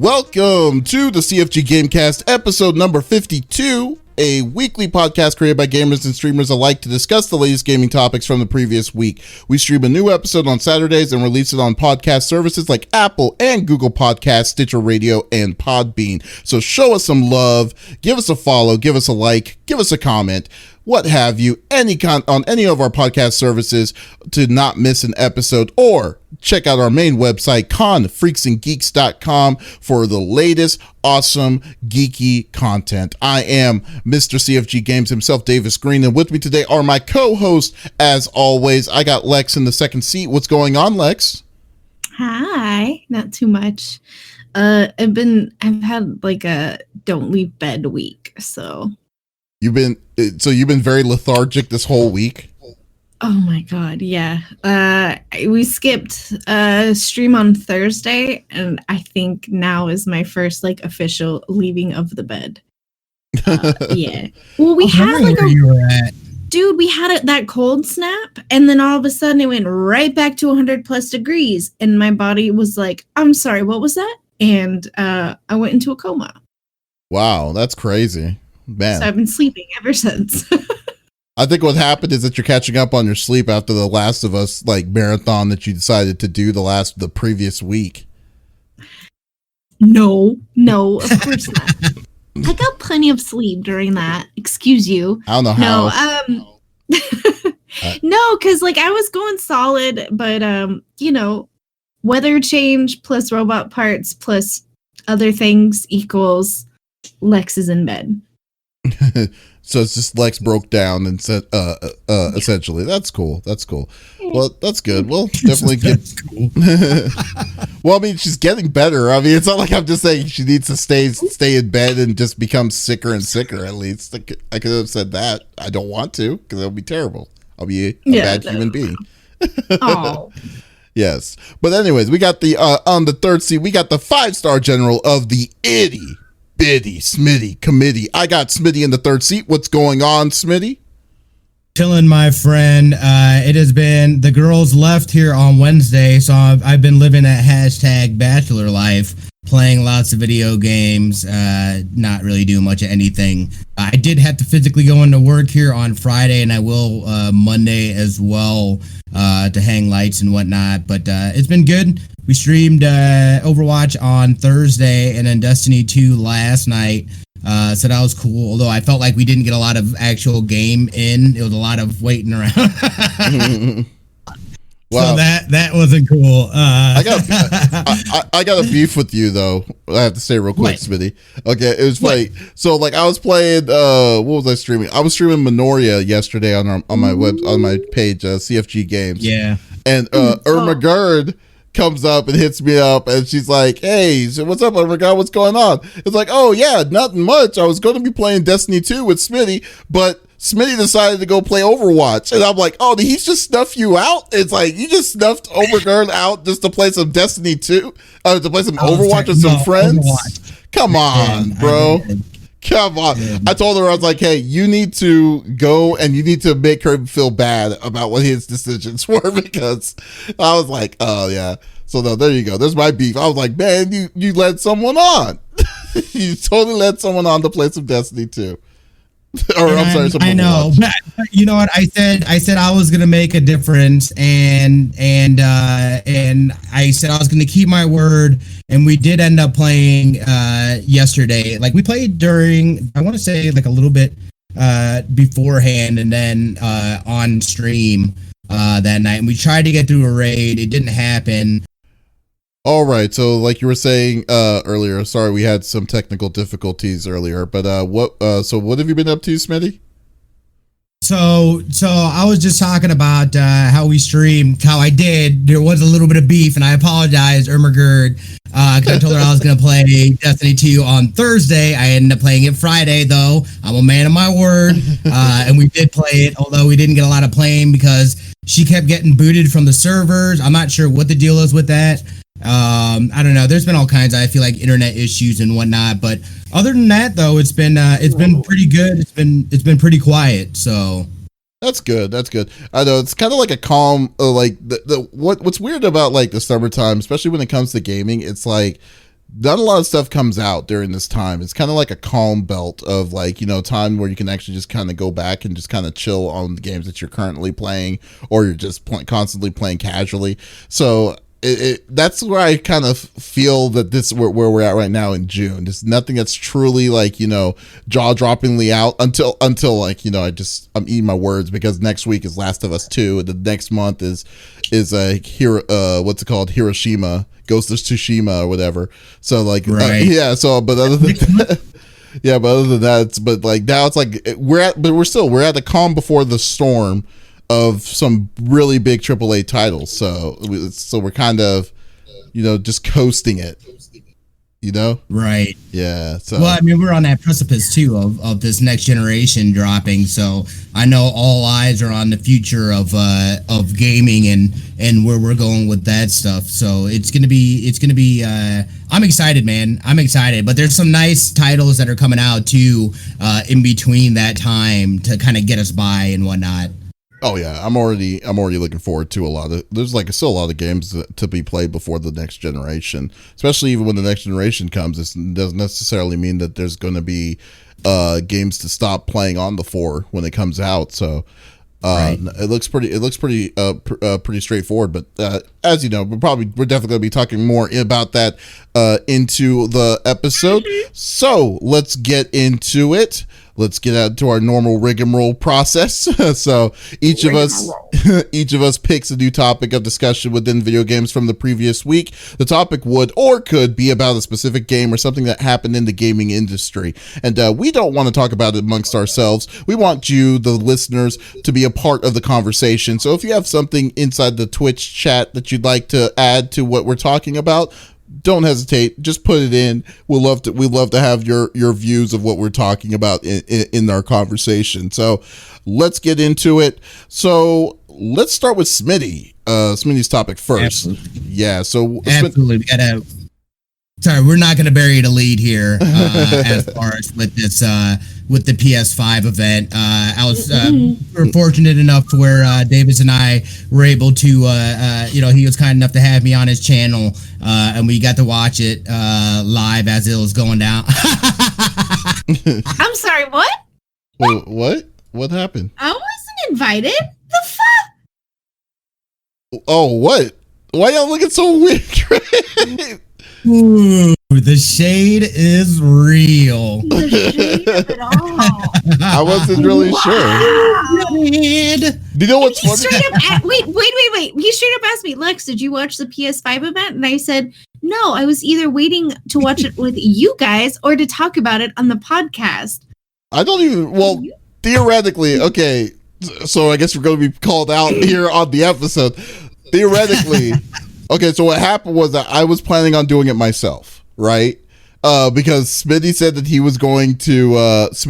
Welcome to the CFG Gamecast, episode number 52, a weekly podcast created by gamers and streamers alike to discuss the latest gaming topics from the previous week. We stream a new episode on Saturdays and release it on podcast services like Apple and Google Podcasts, Stitcher Radio, and Podbean. So show us some love, give us a follow, give us a like, give us a comment, what have you, on any of our podcast services to not miss an episode, or check out our main website, confreaksandgeeks.com, for the latest awesome geeky content. I am Mr. CFG Games himself, Davis Green, and with me today are my co-hosts. As always, I got Lex in the second seat. What's going on, Lex? Hi, not too much. I've had like a don't leave bed week, so. You've been very lethargic this whole week? Oh my god, yeah. We skipped stream on Thursday, and I think now is my first like official leaving of the bed. Yeah. Well, we had like dude, we had that cold snap, and then all of a sudden it went right back to 100 plus degrees, and my body was like, "I'm sorry, what was that?" And I went into a coma. Wow, that's crazy. Man. So I've been sleeping ever since. I think what happened is that you're catching up on your sleep after the Last of Us like marathon that you decided to do the previous week. No, of course not. I got plenty of sleep during that. Excuse you. I don't know how. No, because like I was going solid, but weather change plus robot parts plus other things equals Lex is in bed. So it's just Lex broke down and said, essentially. That's cool. Well, that's good. Well, definitely get. Cool. Well, I mean, she's getting better. I mean, it's not like I'm just saying she needs to stay in bed and just become sicker and sicker. At least I could have said that. I don't want to because that would be terrible. I'll be a bad human being. Oh. Yes, but anyways, we got the on the third seat. We got the 5-star general of the itty bitty Smitty committee. I got Smitty in the third seat. What's going on, Smitty? Chilling, my friend. It has been, the girls left here on Wednesday, so I've been living that hashtag bachelor life, playing lots of video games, not really doing much of anything. I did have to physically go into work here on Friday, and I will Monday as well, to hang lights and whatnot, but it's been good. We streamed Overwatch on Thursday and then Destiny 2 last night. So that was cool. Although I felt like we didn't get a lot of actual game in. It was a lot of waiting around. Well, so that wasn't cool. I got a beef with you though. I have to say real quick, Smitty. Okay, it was like so. Like I was playing. What was I streaming? I was streaming Minoria yesterday on my page, CFG Games. Yeah. And Irma Gerd comes up and hits me up, and she's like, "Hey, so what's up, Irma Gerd? What's going on?" It's like, "Oh yeah, nothing much. I was going to be playing Destiny 2 with Smitty, but Smitty decided to go play Overwatch." And I'm like, "Oh, did he just snuff you out?" It's like, you just snuffed Overgirl out just to play some Destiny 2? To play some Overwatch with some friends? Overwatch. Come on, bro. Come on. Yeah. I told her, I was like, "Hey, you need to go and you need to make her feel bad about what his decisions were," because I was like, "Oh, yeah." So, no, there you go. There's my beef. I was like, "Man, you led someone on." You totally led someone on to play some Destiny 2. Or I'm sorry, I know, but you know what I said? I said I was gonna make a difference, and I said I was gonna keep my word, and we did end up playing yesterday. Like we played during, I want to say like a little bit beforehand, and then on stream that night. And we tried to get through a raid. It didn't happen. All right, so like you were saying earlier, sorry we had some technical difficulties earlier, but what have you been up to, Smitty? So I was just talking about how we streamed, how I did. There was a little bit of beef, and I apologize, Irma Gerd, because I told her I was going to play Destiny 2 on Thursday. I ended up playing it Friday, though. I'm a man of my word, and we did play it, although we didn't get a lot of playing because she kept getting booted from the servers. I'm not sure what the deal is with that. I don't know. There's been all kinds of, I feel like, internet issues and whatnot, but other than that, though, it's been pretty good. It's been pretty quiet. So that's good. That's good. I know it's kind of like a calm, like what's weird about like the summertime, especially when it comes to gaming. It's like not a lot of stuff comes out during this time. It's kind of like a calm belt of like, time where you can actually just kind of go back and just kind of chill on the games that you're currently playing, or you're just constantly playing casually. So that's where I kind of feel that this where we're at right now in June. There's nothing that's truly like, jaw-droppingly out until like, I'm eating my words, because next week is Last of Us 2, and the next month is Hiroshima, Ghost of Tsushima or whatever. So like, right. So, but other than that, but like now it's like we're at the calm before the storm of some really big AAA titles. So we're kind of, just coasting it, Right. Yeah. So, well, I mean, we're on that precipice too of this next generation dropping. So I know all eyes are on the future of gaming and where we're going with that stuff. So it's gonna be. I'm excited, man. I'm excited. But there's some nice titles that are coming out too in between that time to kind of get us by and whatnot. Oh yeah, I'm already looking forward to there's still a lot of games to be played before the next generation, especially even when the next generation comes. It doesn't necessarily mean that there's going to be games to stop playing on the 4 when it comes out. So right. It looks pretty straightforward. But as you know, we're definitely going to be talking more about that into the episode. So let's get into it. Let's get out to our normal rigmarole process. So each of us picks a new topic of discussion within video games from the previous week. The topic would or could be about a specific game or something that happened in the gaming industry. And we don't want to talk about it amongst ourselves. We want you, the listeners, to be a part of the conversation. So if you have something inside the Twitch chat that you'd like to add to what we're talking about, don't hesitate. Just put it in. We'd love to have your views of what we're talking about in our conversation. So let's get into it. So let's start with Smitty. Smitty's topic first. Absolutely. Yeah. So absolutely. Sorry, we're not going to bury the lead here as far as with this with the PS5 event. I was we were fortunate enough to where Davies and I were able to, he was kind enough to have me on his channel, and we got to watch it live as it was going down. I'm sorry, what? Wait, what? What happened? I wasn't invited. The fuck? Oh, what? Why y'all looking so weird? Ooh, the shade is real. The shade of it all. I wasn't really sure. Do you know what's funny? Wait. He straight up asked me, Lex, did you watch the PS5 event? And I said, no, I was either waiting to watch it with you guys or to talk about it on the podcast. I don't even, well, theoretically, okay, so I guess we're going to be called out here on the episode. Theoretically, okay, so what happened was that I was planning on doing it myself, right? Because Smitty said that he was going to, was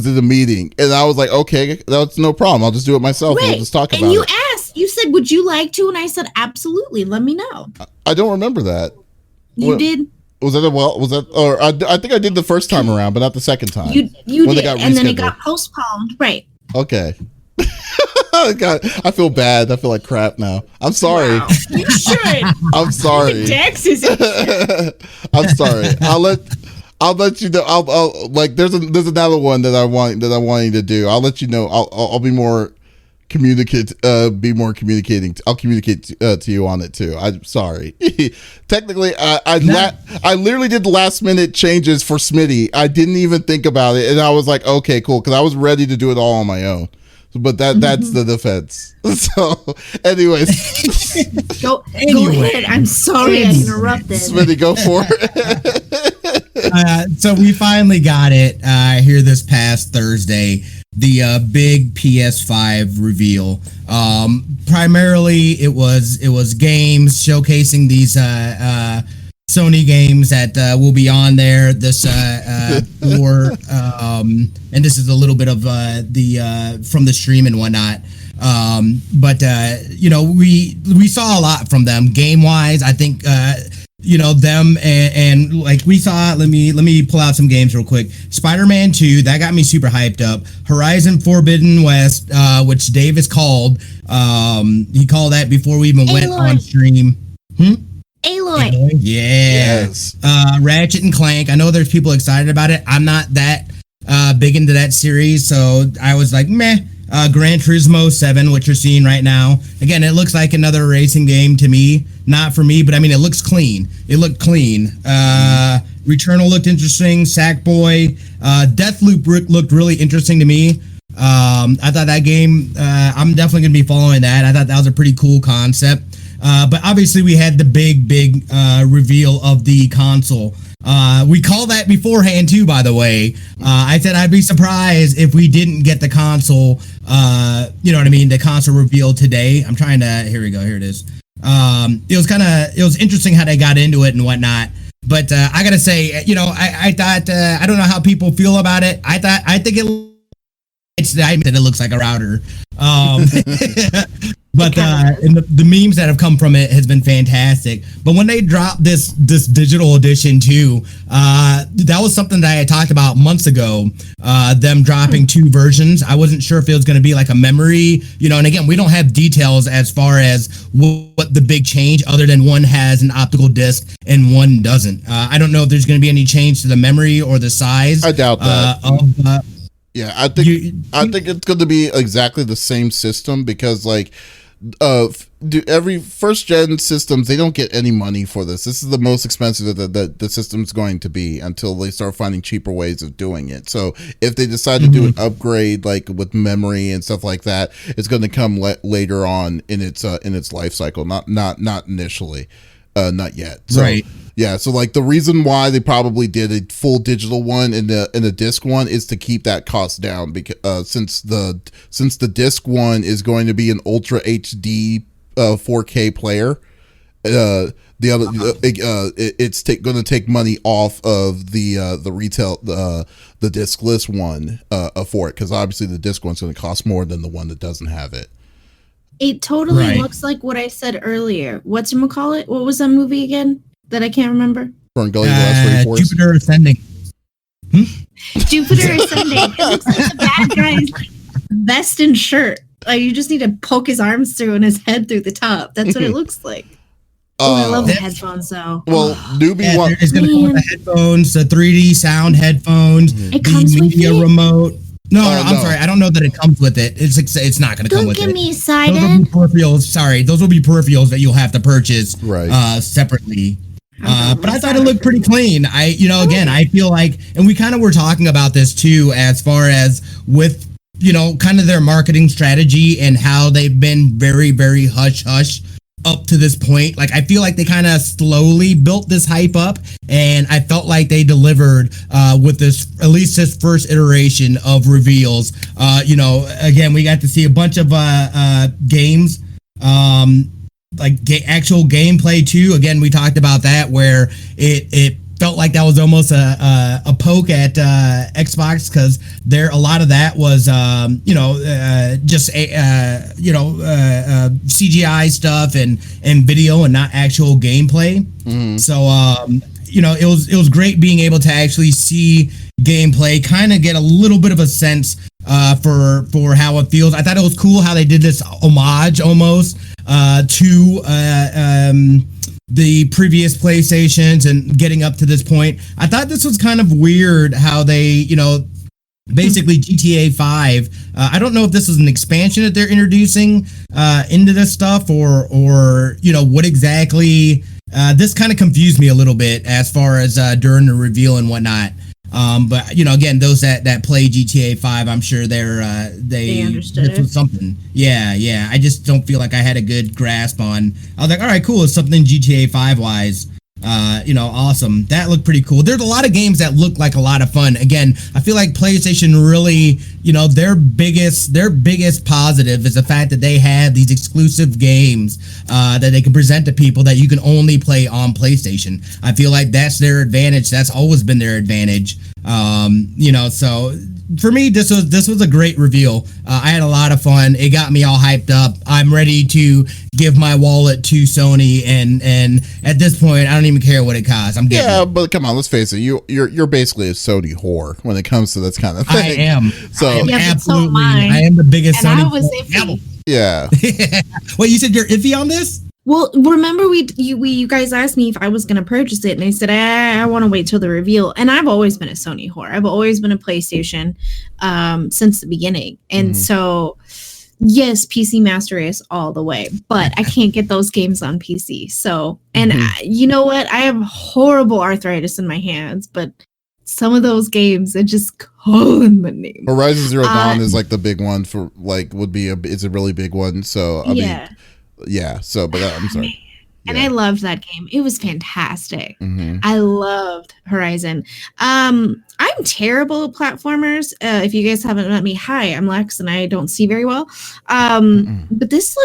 in a meeting. And I was like, okay, that's no problem. I'll just do it myself. And we'll just talk about it. And you asked, you said, would you like to? And I said, absolutely. Let me know. I don't remember that. You did? Was that, or I think I did the first time around, but not the second time. You did, and then it got postponed. Right. Okay. God, I feel bad. I feel like crap now. I'm sorry. Wow. You should. I'm sorry. Dex is I'm sorry. I'll let you know. I'll like there's another one that I want you to do. I'll let you know. I'll be more communicating. I'll communicate to you on it too. I'm sorry. Technically, I literally did last minute changes for Smitty. I didn't even think about it, and I was like, okay, cool, because I was ready to do it all on my own. But that's the defense. So, anyways, go ahead. I'm sorry I interrupted. Smitty, go for it. So we finally got it here this past Thursday. The big PS5 reveal. Primarily, it was games showcasing these Sony games that will be on there. This and this is a little bit of the from the stream and whatnot. But we saw a lot from them game wise. I think them and like we saw. Let me pull out some games real quick. Spider-Man 2, that got me super hyped up. Horizon Forbidden West, which Davis called. He called that before we even went on stream. Aloy. Yeah. Yes. Ratchet and Clank. I know there's people excited about it. I'm not that big into that series, so I was like, meh. Gran Turismo 7, which you're seeing right now. Again, it looks like another racing game to me. Not for me, but I mean, it looks clean. It looked clean. Returnal looked interesting. Sackboy. Deathloop looked really interesting to me. I thought that game, I'm definitely going to be following that. I thought that was a pretty cool concept. But obviously we had the big reveal of the console. We called that beforehand too, by the way. I said I'd be surprised if we didn't get the console, you know what I mean, the console reveal today. I'm trying to, here we go, here it is. It was interesting how they got into it and whatnot. But I gotta say, you know, I thought, I don't know how people feel about it. I think it looks like a router. But and the memes that have come from it has been fantastic. But when they dropped this digital edition too, that was something that I had talked about months ago. Them dropping two versions. I wasn't sure if it was going to be like a memory, you know. And again, we don't have details as far as what the big change, other than one has an optical disc and one doesn't. I don't know if there's going to be any change to the memory or the size. I doubt that. Yeah, I think it's going to be exactly the same system because like every first gen systems, they don't get any money for this. This is the most expensive that the system's going to be until they start finding cheaper ways of doing it. So if they decide to do an upgrade like with memory and stuff like that, it's going to come later on in its life cycle, not initially. Not yet. So, right. Yeah. So like the reason why they probably did a full digital one and a disc one is to keep that cost down because since the disc one is going to be an Ultra HD 4K player, the other it's going to take money off of the retail the discless one for it because obviously the disc one's going to cost more than the one that doesn't have it. It totally looks like what I said earlier. Whatchamacallit? What was that movie again that I can't remember? Jupiter Ascending. Jupiter Ascending. It looks like the bad guy's vest and shirt. Like you just need to poke his arms through and his head through the top. That's what it looks like. I love the headphones though. Well, newbie is going to come with the headphones, the 3D sound headphones, it comes the media with it? remote. No, I'm sorry. I don't know that it comes with it. It's not going to come with it. Don't give me side Those will be peripherals. Sorry, those will be peripherals that you'll have to purchase separately. But I thought it looked pretty clean. Again, I feel like, and we kind of were talking about this too, as far as with, kind of their marketing strategy and how they've been very, very hush hush up to this point. Like, I feel like they kind of slowly built this hype up, and I felt like they delivered with this, at least this first iteration of reveals. Again, we got to see a bunch of games, actual gameplay too. Again, we talked about that where it felt like that was almost a poke at Xbox because a lot of that was just CGI stuff and video and not actual gameplay. So it was great being able to actually see gameplay, kind of get a little bit of a sense for how it feels. I thought it was cool how they did this homage almost to the previous PlayStations and getting up to this point. I thought this was kind of weird how they, basically GTA 5. I don't know if this is an expansion that they're introducing into this stuff or what exactly. This kind of confused me a little bit as far as during the reveal and whatnot. But again, those that play GTA 5, I'm sure they understood this was something. Yeah. I just don't feel like I had a good grasp on. I was like, all right, cool. It's something GTA 5 wise. Awesome. That looked pretty cool. There's a lot of games that look like a lot of fun. Again, I feel like PlayStation really, their biggest positive is the fact that they have these exclusive games that they can present to people that you can only play on PlayStation. I feel like that's their advantage. That's always been their advantage. So for me, this was a great reveal. I had a lot of fun. It got me all hyped up. I'm ready to give my wallet to Sony, and at this point, I don't even care what it costs. I'm getting it. But come on, let's face it. You're basically a Sony whore when it comes to this kind of thing. I am. So absolutely, I am the biggest and Sony. I was iffy. Yeah. Wait, you said you're iffy on this? Well, remember you guys asked me if I was going to purchase it, and I said I want to wait till the reveal. And I've always been a Sony whore. I've always been a PlayStation since the beginning. And so, yes, PC Master Race all the way, but I can't get those games on PC. So, and you know what? I have horrible arthritis in my hands, but some of those games are just calling my name. Horizon Zero Dawn is like the big one for like it's a really big one. So I mean. Yeah, so, but I'm sorry. And I loved that game. It was fantastic. I loved Horizon. I'm terrible at platformers. If you guys haven't met me, hi, I'm Lex, and I don't see very well. But this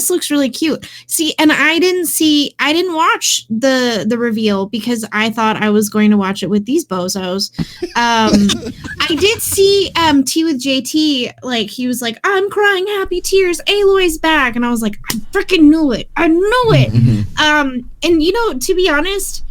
looks really cute. See, and I didn't watch the reveal because I thought I was going to watch it with these bozos. I did see Tea with JT, like he was like, I'm crying happy tears, Aloy's back, and I was like, I freaking knew it. I knew it. And you know, to be honest,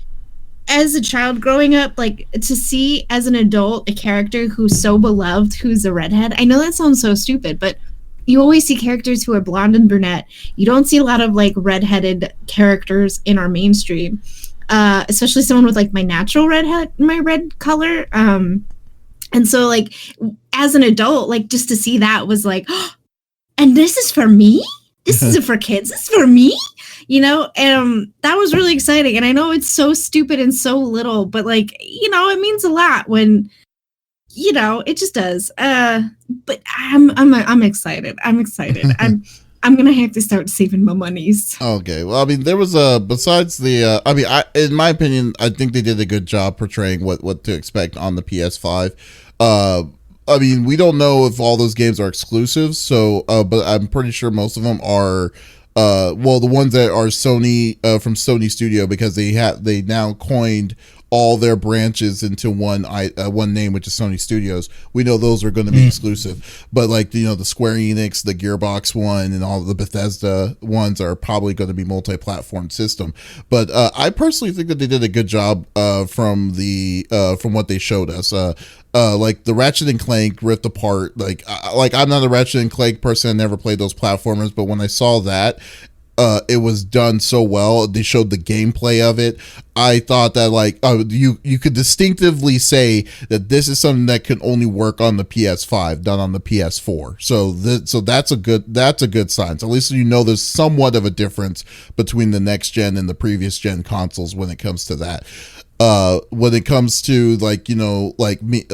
as a child growing up, like to see as an adult a character who's so beloved, who's a redhead. I know that sounds so stupid, but you always see characters who are blonde and brunette. You don't see a lot of like redheaded characters in our mainstream, especially someone with like my red color. And so like as an adult, like just to see that was like, oh, and this is for me? This isn't for kids. This is for me? You know, that was really exciting. And I know it's so stupid and so little, but like, you know, it means a lot when, you know, it just does. But I'm excited. I'm gonna have to start saving my monies. Okay. Well, I mean, there was besides the in my opinion, I think they did a good job portraying what to expect on the PS5. I mean, we don't know if all those games are exclusives, so but I'm pretty sure most of them are. Well, the ones that are Sony from Sony Studio, because they now coined all their branches into one name, which is Sony Studios. We know those are going to be exclusive, but like, you know, the Square Enix, the Gearbox one, and all the Bethesda ones are probably going to be multi-platform system. But I personally think that they did a good job from what they showed us. Like the Ratchet and Clank Rift Apart, like I'm not a Ratchet and Clank person. I never played those platformers, but when I saw that, it was done so well. They showed the gameplay of it. I thought that like you could distinctively say that this is something that can only work on the PS5, not on the PS4. So that's a good sign. So at least you know there's somewhat of a difference between the next gen and the previous gen consoles when it comes to that. When it comes to like, you know, like me,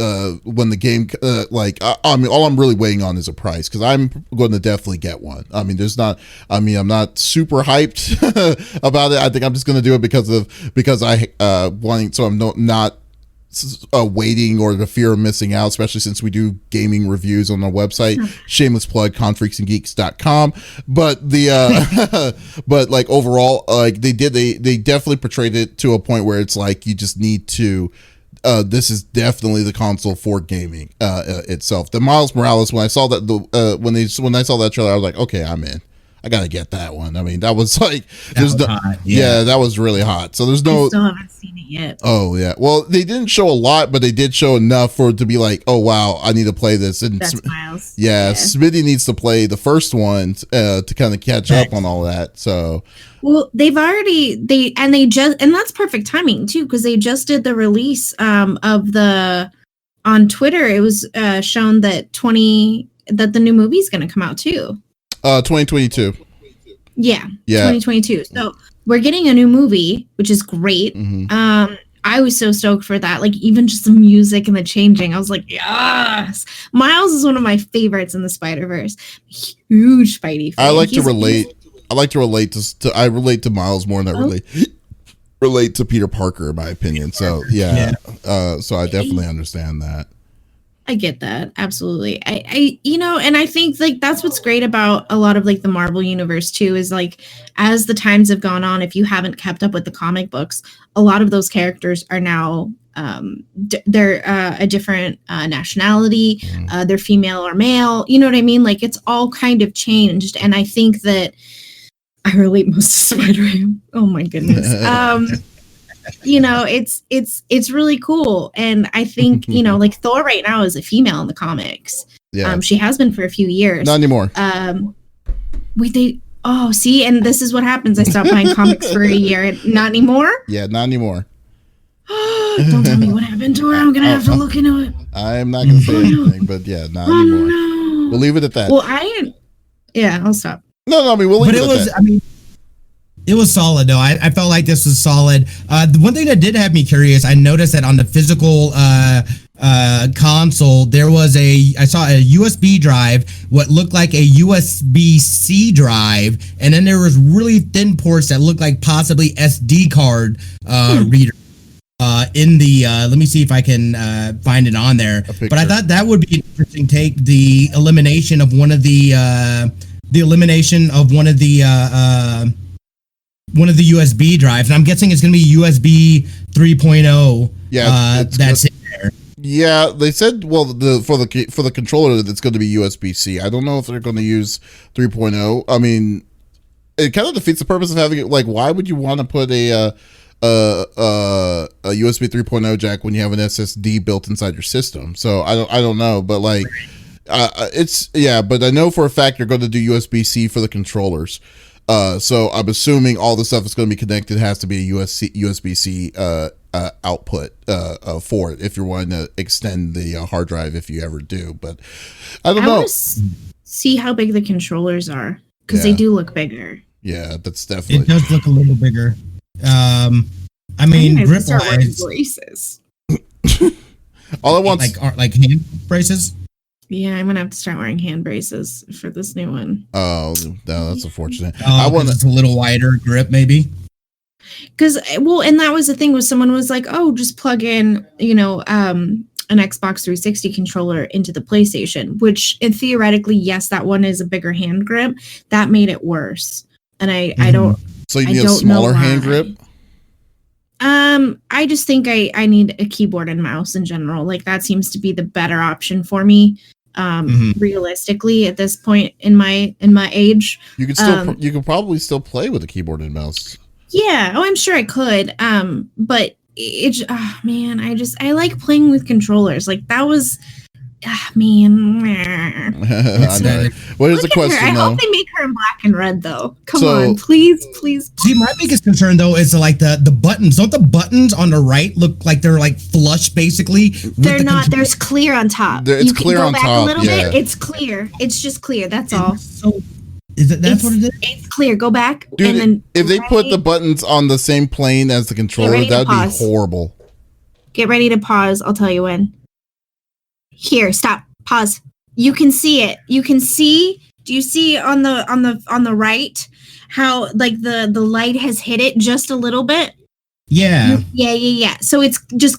when the game, I mean, all I'm really waiting on is a price, because I'm going to definitely get one. I mean, I'm not super hyped about it. I think I'm just going to do it because I wanting, so I'm not waiting or the fear of missing out, especially since we do gaming reviews on our website. Shameless plug, confreaksandgeeks.com. But but like overall, like they definitely portrayed it to a point where it's like you just need to this is definitely the console for gaming itself. The Miles Morales, when I saw that when I saw that trailer, I was like, okay, I'm in. I gotta get that one. I mean, that was like, hot, that was really hot. So there's no. I still haven't seen it yet. Oh yeah, well they didn't show a lot, but they did show enough for it to be like, oh wow, I need to play this. And that's Miles. Yeah, Smitty needs to play the first one to kind of catch up on all that. So. Well, and that's perfect timing too, because they just did the release of the on Twitter. It was shown that the new movie is going to come out too. 2022. Yeah, 2022. So we're getting a new movie, which is great. I was so stoked for that. Like even just the music and the changing, I was like, yes. Miles is one of my favorites in the Spider-Verse. Huge Spidey fan. I relate to Miles more than I relate to Peter Parker, in my opinion. So so I definitely understand that. I get that. Absolutely. I you know, and I think like that's what's great about a lot of like the Marvel universe too, is like as the times have gone on, if you haven't kept up with the comic books, a lot of those characters are now they're a different nationality, they're female or male, you know what I mean? Like it's all kind of changed. And I think that I relate most to Spider-Man. Oh my goodness. You know, it's really cool. And I think, you know, like Thor right now is a female in the comics. Yeah. She has been for a few years. Not anymore. Oh, see, and this is what happens. I stopped buying comics for a year. Not anymore? Yeah, not anymore. Don't tell me what happened to her. I'm gonna have to look into it. I'm not gonna say anything, but yeah, not anymore. No. We'll leave it at that. Well, I'll stop. No, I mean we'll leave it at that. I mean, it was solid though. I felt like this was solid. The one thing that did have me curious, I noticed that on the physical console, I saw a USB drive, what looked like a USB-C drive, and then there was really thin ports that looked like possibly SD card reader. In the let me see if I can find it on there. But I thought that would be an interesting take, the elimination of one of the USB drives. And I'm guessing it's going to be USB 3.0. Yeah, that's in there. Yeah, they said for the controller it's going to be USB-C. I don't know if they're going to use 3.0. I mean, it kind of defeats the purpose of having it. Like, why would you want to put a USB 3.0 jack when you have an SSD built inside your system? So I don't know, but like but I know for a fact you're going to do USB-C for the controllers. So I'm assuming all the stuff that's going to be connected has to be a USB-C output for it if you're wanting to extend the hard drive if you ever do. But I don't know. I want to see how big the controllers are because they do look bigger. Yeah, that's definitely. It does look a little bigger. I mean, grip wise, braces. All I want, like hand braces. Yeah, I'm gonna have to start wearing hand braces for this new one. Oh, no, that's unfortunate. I want it's a little wider grip, maybe. Because and that was the thing was someone was like, oh, just plug in, an Xbox 360 controller into the PlayStation, which theoretically, yes, that one is a bigger hand grip. That made it worse, and I don't. So you need a smaller hand grip? I just think I need a keyboard and mouse in general. Like that seems to be the better option for me. Realistically, at this point in my age, you could still you could probably still play with a keyboard and mouse. Yeah, I'm sure I could. But man, I like playing with controllers. Like that was. Man. What is the question? I hope they make her in black and red, though. Come on, please. See, my biggest concern though is like the buttons. Don't the buttons on the right look like they're like flush, basically? They're not. There's clear on top. It's clear on top. A little bit. It's clear. It's just clear. That's all. So, that's what it is? It's clear. Go back. Dude, and then if they put the buttons on the same plane as the controller, that'd be horrible. Get ready to pause. I'll tell you when. Here, stop. Pause. You can see it. You can see. Do you see on the right how like the light has hit it just a little bit? Yeah. Yeah. So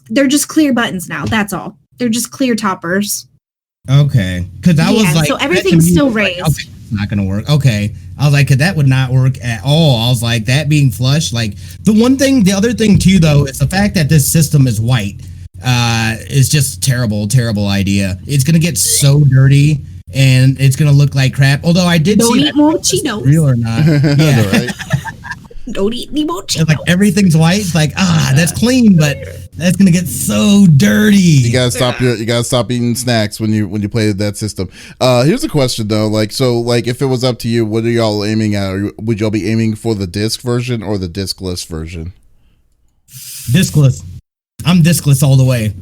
they're just clear buttons now. That's all. They're just clear toppers. Okay. Because I was like, so everything's still raised. Like, okay, it's not gonna work. Okay. I was like, that would not work at all. I was like, that being flush. Like the other thing too though is the fact that this system is white. Is just terrible idea. It's gonna get so dirty and it's gonna look like crap. Although I did don't see eat more Cheetos. Real or not? Yeah. Right. Don't eat any more Cheetos. Like everything's white. It's like that's clean, but that's gonna get so dirty. You gotta stop eating snacks when you play that system. Here's a question though. Like if it was up to you, what are y'all aiming at? Would y'all be aiming for the disc version or the discless version? Discless. I'm discless all the way.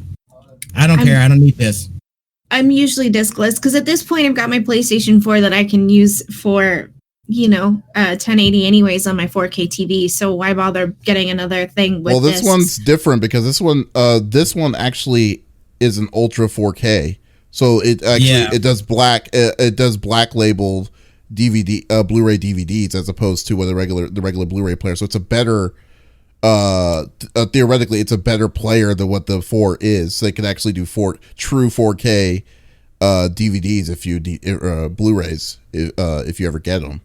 I don't care. I don't need this. I'm usually discless because at this point I've got my PlayStation 4 that I can use for 1080 anyways on my 4K TV. So why bother getting another thing with this one's different because this one actually is an ultra 4K. So it actually it does black labeled DVD Blu-ray DVDs as opposed to the regular Blu-ray player. So it's a better theoretically it's a better player than what the 4 is. So they can actually do true 4K DVDs if you Blu-rays if you ever get them.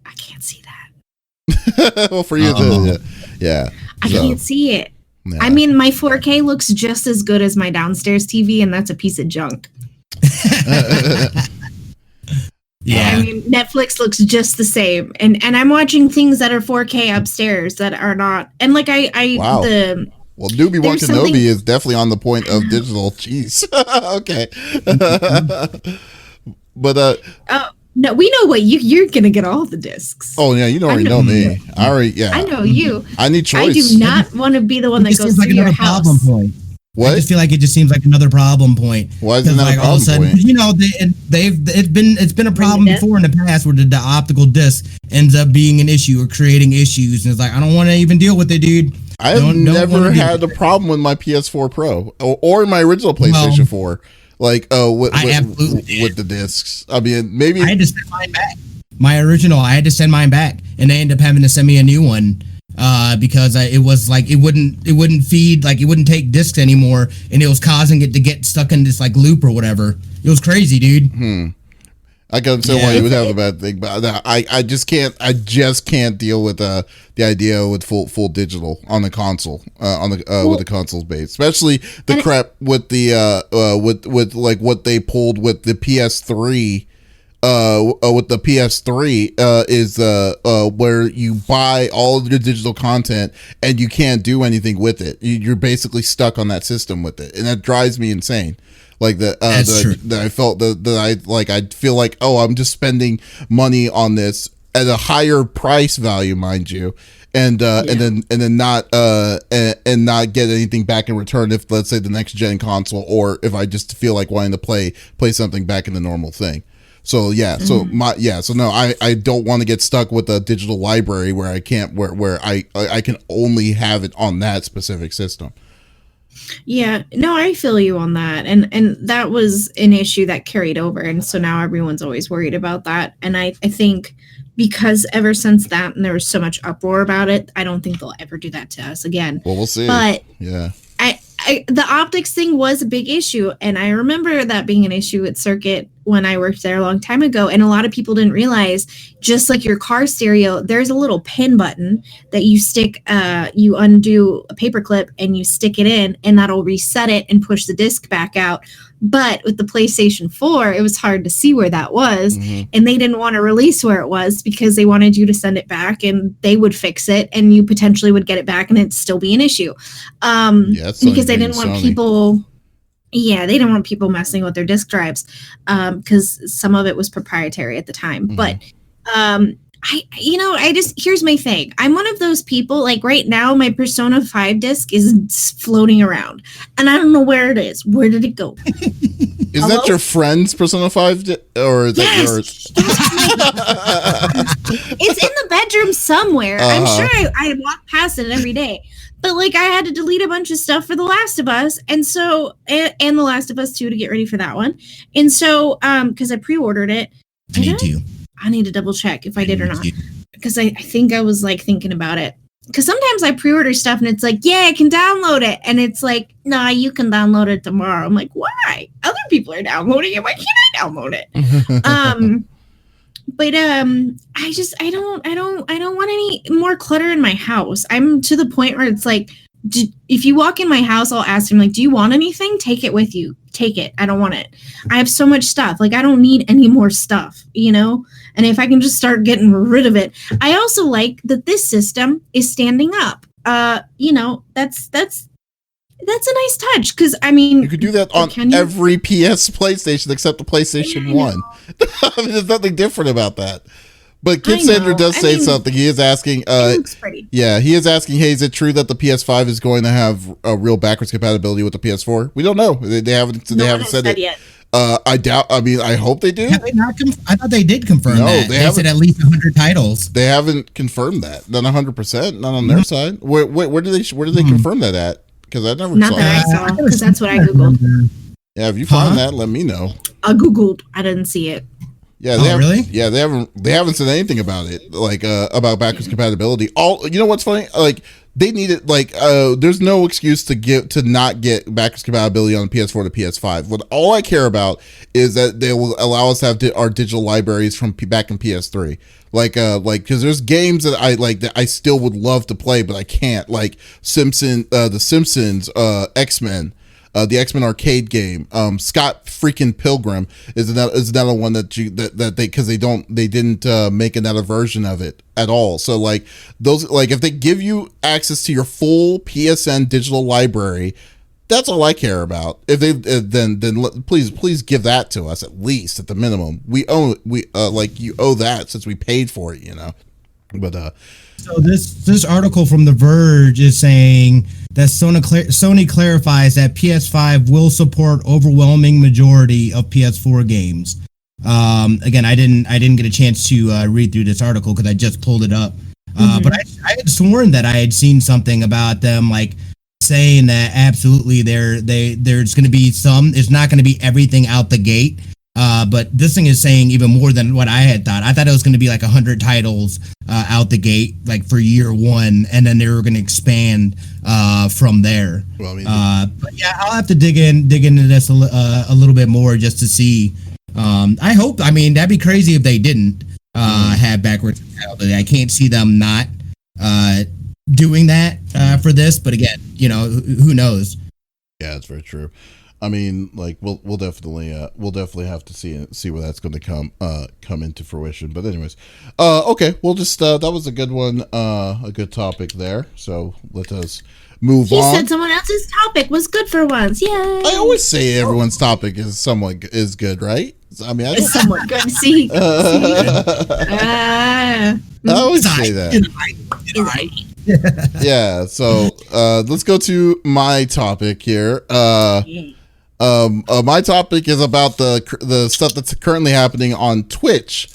I can't see that. Well, for you, yeah. I can't see it. Yeah. I mean, my 4K looks just as good as my downstairs TV, and that's a piece of junk. Yeah, I mean, Netflix looks just the same, and I'm watching things that are 4K upstairs that are not. And like wow. Well, Newbie-Wan Kenobi is definitely on the point of digital. Jeez. Okay. But No, we know what you're gonna get all the discs. Oh yeah, you already know me. I know you. I need choice. I do not want to be the one that goes through your house. Problem point. What? I just feel like it just seems like another problem point. Why is it not like a problem all of a sudden, point? you know, it's been a problem before in the past where the optical disc ends up being an issue or creating issues, and it's like I don't want to even deal with it, dude. I have never had a problem with my PS4 Pro or my original PlayStation 4. Like, with the discs. I mean, maybe I had to send mine back. My original, I had to send mine back, and they ended up having to send me a new one because it was like it wouldn't feed, like it wouldn't take discs anymore, and it was causing it to get stuck in this like loop or whatever. It was crazy, dude. I can understand why you would have a bad thing, but I just can't deal with the idea with full digital on the console with the console's base, especially the crap with the with like what they pulled with the PS3. With the PS3 is where you buy all of your digital content and you can't do anything with it. You're basically stuck on that system with it, and that drives me insane. Like that I felt that I feel like, oh, I'm just spending money on this at a higher price value, mind you, and then not get anything back in return if, let's say, the next gen console, or if I just feel like wanting to play something back in the normal thing. So so no, I don't want to get stuck with a digital library where I can't where I can only have it on that specific system. Yeah, no, I feel you on that. And that was an issue that carried over. And so now everyone's always worried about that. And I think because ever since that, and there was so much uproar about it, I don't think they'll ever do that to us again. Well, we'll see. But yeah, the optics thing was a big issue. And I remember that being an issue at Circuit when I worked there a long time ago. And a lot of people didn't realize, just like your car stereo, there's a little pin button that you stick, you undo a paper clip and you stick it in, and that'll reset it and push the disc back out. But with the PlayStation 4, it was hard to see where that was. Mm-hmm. And they didn't want to release where it was because they wanted you to send it back and they would fix it and you potentially would get it back and it'd still be an issue. Because they didn't want people... Yeah, they didn't want people messing with their disk drives because some of it was proprietary at the time. Mm-hmm. But here's my thing. I'm one of those people, like right now, my Persona 5 disc is floating around and I don't know where it is. Where did it go? Is that your friend's Persona 5 or is that yours? It's in the bedroom somewhere. I'm sure I walk past it every day. But like I had to delete a bunch of stuff for The Last of Us, and so and The Last of Us 2 to get ready for that one. And so because I pre-ordered it. I need to double check if I did or not. Because I think I was like thinking about it. Because sometimes I pre-order stuff and it's like, yeah, I can download it. And it's like, nah, you can download it tomorrow. I'm like, why? Other people are downloading it. Why can't I download it? But I don't want any more clutter in my house. I'm to the point where it's like, if you walk in my house, I'll ask him, like, do you want anything? Take it with you. Take it. I don't want it. I have so much stuff. Like, I don't need any more stuff, you know? And if I can just start getting rid of it. I also like that this system is standing up. That's a nice touch, because I mean, you could do that on every PlayStation except the PlayStation 1. I mean, there's nothing different about that. But Kid Sander does say something. He is asking, it looks pretty. Yeah, he is asking, hey, is it true that the PS5 is going to have a real backwards compatibility with the PS4? We don't know. They haven't said it yet. I doubt. I mean, I hope they do. Have they not I thought they did confirm that. They said at least 100 titles. They haven't confirmed that. Not 100%. Not on their side. Where did they confirm that at? Because I never saw that. Not that I saw, because that's what I googled. Yeah, if you find that, let me know. I googled. I didn't see it. Yeah, really? Yeah, they haven't said anything about it, like about backwards compatibility. You know what's funny? Like they need it. Like there's no excuse to not get backwards compatibility on PS4 to PS5. What all I care about is that they will allow us to have our digital libraries from back in PS3. Like because there's games that I like that I still would love to play, but I can't. Like The Simpsons, X-Men. The X-Men arcade game, Scott freaking Pilgrim is another one that they didn't make another version of it at all. So like those, like if they give you access to your full PSN digital library, That's all I care about. If they please give that to us at least at the minimum. You owe that since we paid for it, But so this article from The Verge is saying that Sony clarifies that PS5 will support overwhelming majority of PS4 games. Again, I didn't get a chance to read through this article because I just pulled it up. But I had sworn that I had seen something about them like saying that absolutely there's going to be some. It's not going to be everything out the gate. But this thing is saying even more than what I had thought. I thought it was going to be like 100 titles out the gate, like for year one, and then they were going to expand from there. Well, but yeah, I'll have to dig into this a little bit more just to see. I hope. I mean, that'd be crazy if they didn't have backwards compatibility. I can't see them not doing that for this. But again, who knows? Yeah, that's very true. I mean, like we'll definitely have to see where that's going to come into fruition. But anyways, okay, we'll just that was a good one, a good topic there. So let us move on. You said someone else's topic was good for once. Yay! I always say everyone's topic is good, right? I mean, it's somewhat good. See, I always say that. Yeah. So let's go to my topic here. My topic is about the stuff that's currently happening on Twitch.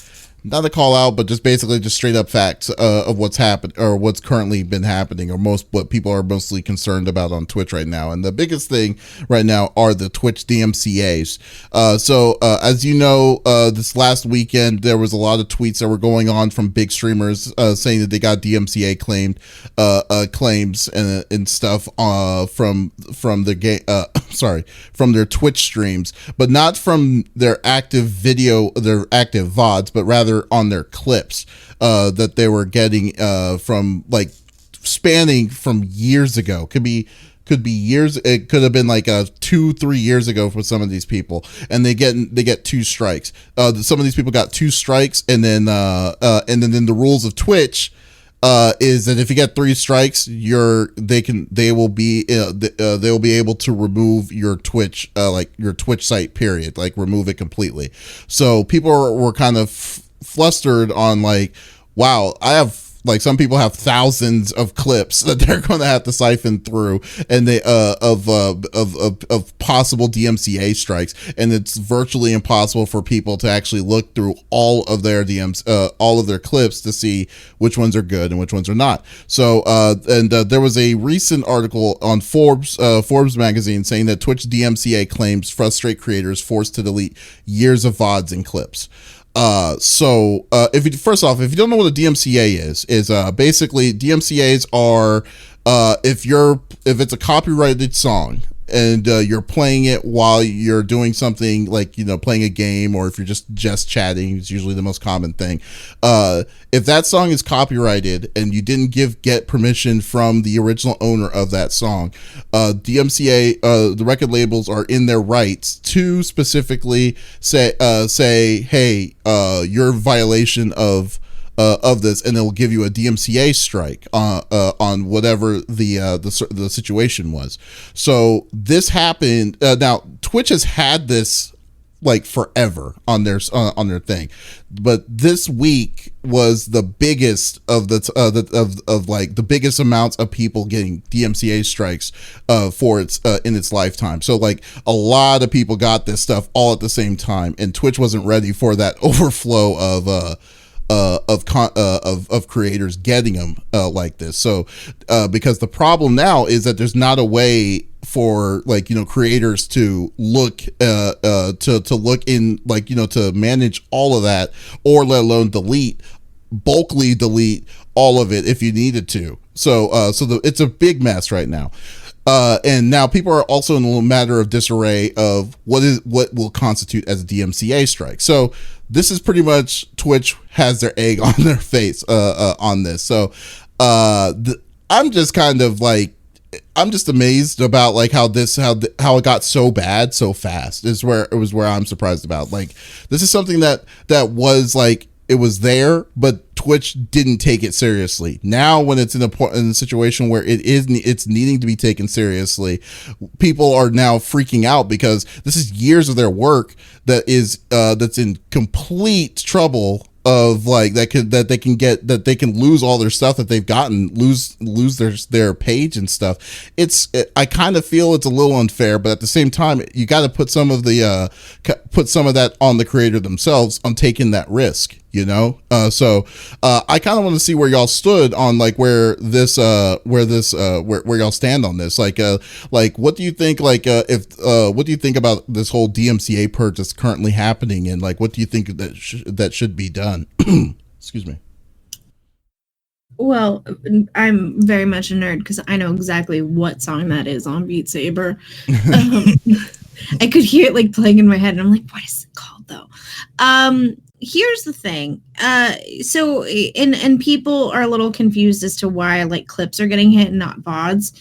Not a call out, but just basically just straight up facts of what's happened or what's currently been happening, or what people are mostly concerned about on Twitch right now. And the biggest thing right now are the Twitch DMCAs. So as you know, this last weekend there was a lot of tweets that were going on from big streamers saying that they got DMCA claims and stuff from the game. From their Twitch streams, but not from their active VODs, but rather on their clips that they were getting from like spanning from years ago. Could be years. It could have been like 2-3 years ago for some of these people, and they get 2 strikes. Some of these people got 2 strikes, and then the rules of Twitch is that if you get 3 strikes, they will be able to remove your Twitch your Twitch site, period, like remove it completely. So people were kind of flustered on like, wow, some people have thousands of clips that they're going to have to siphon through, and they of possible DMCA strikes, and it's virtually impossible for people to actually look through all of their all of their clips to see which ones are good and which ones are not. So there was a recent article on Forbes magazine saying that Twitch DMCA claims frustrate creators forced to delete years of VODs and clips. If you don't know what a DMCA is basically DMCAs are if it's a copyrighted song and you're playing it while you're doing something like playing a game, or if you're just chatting, is usually the most common thing. If that song is copyrighted and you didn't get permission from the original owner of that song, DMCA, the record labels are in their rights to specifically say, hey, you're in violation of this, and it will give you a DMCA strike on whatever the situation was. So this happened. Now Twitch has had this like forever on their thing, but this week was the biggest of the biggest amounts of people getting DMCA strikes for its in its lifetime. So like a lot of people got this stuff all at the same time, and Twitch wasn't ready for that overflow of creators getting them like this. So because the problem now is that there's not a way for creators to look to look in to manage all of that, or let alone bulkily delete all of it if you needed to. So it's a big mess right now. And now people are also in a matter of disarray of what will constitute as a DMCA strike. So this is pretty much Twitch has their egg on their face on this. So I'm just kind of like, I'm just amazed about like how it got so bad so fast is where I'm surprised about. Like this is something that was like, it was there, but Twitch didn't take it seriously. Now, when it's in a situation where it's needing to be taken seriously, people are now freaking out because this is years of their work that's in complete trouble of like they can lose all their stuff that they've gotten, lose their page and stuff. I kind of feel it's a little unfair, but at the same time, you got to put some of that on the creator themselves on taking that risk, you know. So I kind of want to see where y'all stood on like where y'all stand on this. Like what do you think? What do you think about this whole DMCA purge that's currently happening, and like what do you think that should be done? Excuse me. Well, I'm very much a nerd because I know exactly what song that is on Beat Saber. I could hear it like playing in my head, and I'm like, what is it called though? Here's the thing. So people are a little confused as to why like clips are getting hit and not VODs.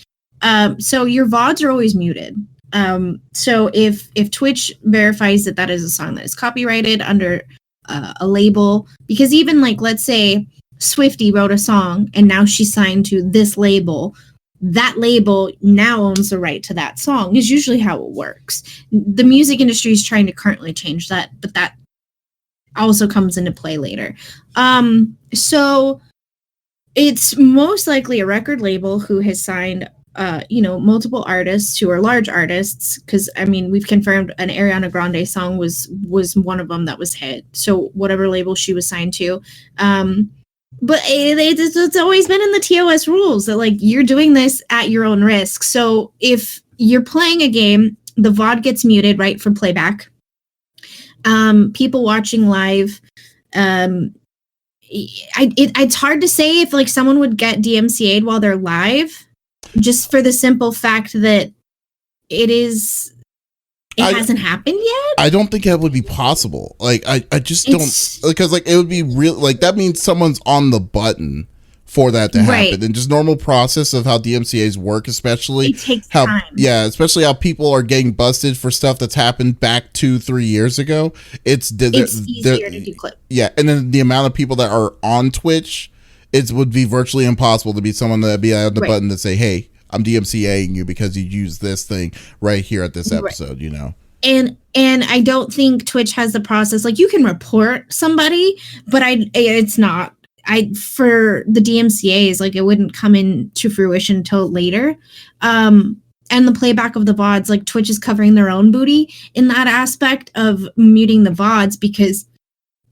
So your VODs are always muted. So if Twitch verifies that is a song that is copyrighted under a label, because even like, let's say Swifty wrote a song and now she's signed to this label, that label now owns the right to that song is usually how it works. The music industry is trying to currently change that, but that also comes into play later. So it's most likely a record label who has signed multiple artists who are large artists, because I mean we've confirmed an Ariana Grande song was one of them that was hit. So whatever label she was signed to, but it's always been in the TOS rules that like you're doing this at your own risk. So if you're playing a game, the VOD gets muted right for playback. People watching live, it's hard to say if like someone would get DMCA'd while they're live, just for the simple fact that it hasn't happened yet. I don't think that would be possible. Like I just don't, because like it would be real. Like that means someone's on the button for that to happen, right. And just normal process of how DMCA's work, especially it takes time. Especially how people are getting busted for stuff that's happened back 2-3 years ago. It's easier to declip. Yeah, and then the amount of people that are on Twitch, it would be virtually impossible to be someone that be on the button to say, "Hey, I'm DMCAing you because you used this thing right here at this episode," right. You know. And I don't think Twitch has the process. Like you can report somebody, but it's not. For the DMCAs, like it wouldn't come into fruition until later. And the playback of the VODs, like Twitch is covering their own booty in that aspect of muting the VODs, because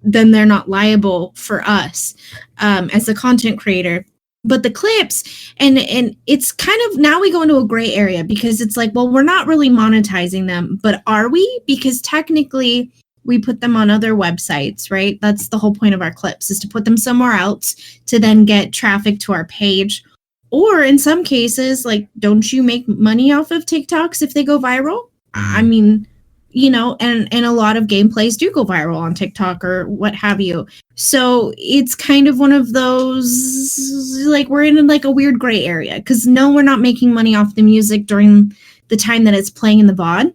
then they're not liable for us as a content creator. But the clips, and it's kind of, now we go into a gray area, because it's like, well, we're not really monetizing them, but are we? Because technically we put them on other websites, right? That's the whole point of our clips, is to put them somewhere else to then get traffic to our page. Or in some cases, like, don't you make money off of TikToks if they go viral? I mean, you know, and a lot of gameplays do go viral on TikTok or what have you. So it's kind of one of those, like, we're in like a weird gray area, because no, we're not making money off the music during the time that it's playing in the VOD.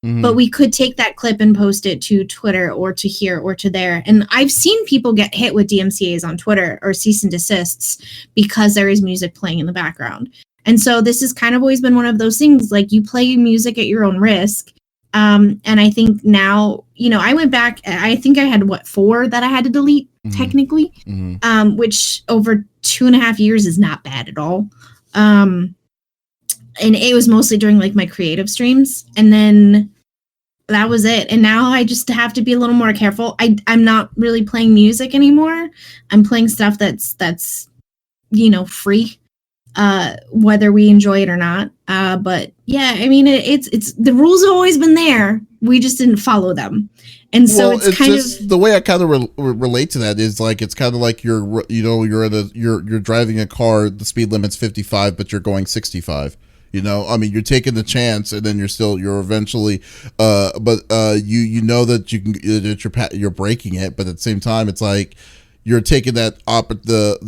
Mm-hmm. But we could take that clip and post it to Twitter or to here or to there. And I've seen people get hit with DMCAs on Twitter or cease and desists because there is music playing in the background. And so this has kind of always been one of those things, like you play music at your own risk. And I think now, you know, I went back, I think I had 4 that I had to delete technically, which over 2.5 years is not bad at all. And it was mostly during like my creative streams, and then that was it. And now I just have to be a little more careful. I'm not really playing music anymore. I'm playing stuff that's you know, free, whether we enjoy it or not. But yeah, I mean, it's the rules have always been there. We just didn't follow them. And so it's kind of the way I kind of relate to that is like, it's kind of like you're driving a car, the speed limit's 55, but you're going 65. You know, I mean, you're taking the chance, and then you're eventually, you know that you're breaking it, but at the same time, it's like you're taking that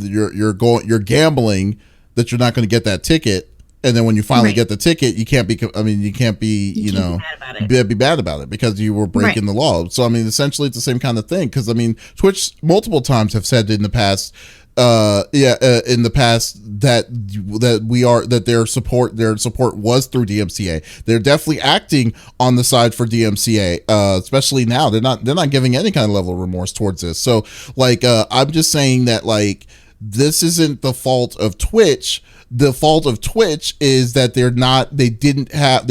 you're gambling that you're not going to get that ticket, And then when you finally get the ticket, you can't be, you can't be, you know, be bad about it because you were breaking the law. So, I mean, essentially it's the same kind of thing. Cause I mean, Twitch multiple times have said in the past, that their support was through DMCA. They're definitely acting on the side for DMCA, especially now. They're not giving any kind of level of remorse towards this. So like, I'm just saying that like, this isn't the fault of Twitch. The fault of Twitch is that they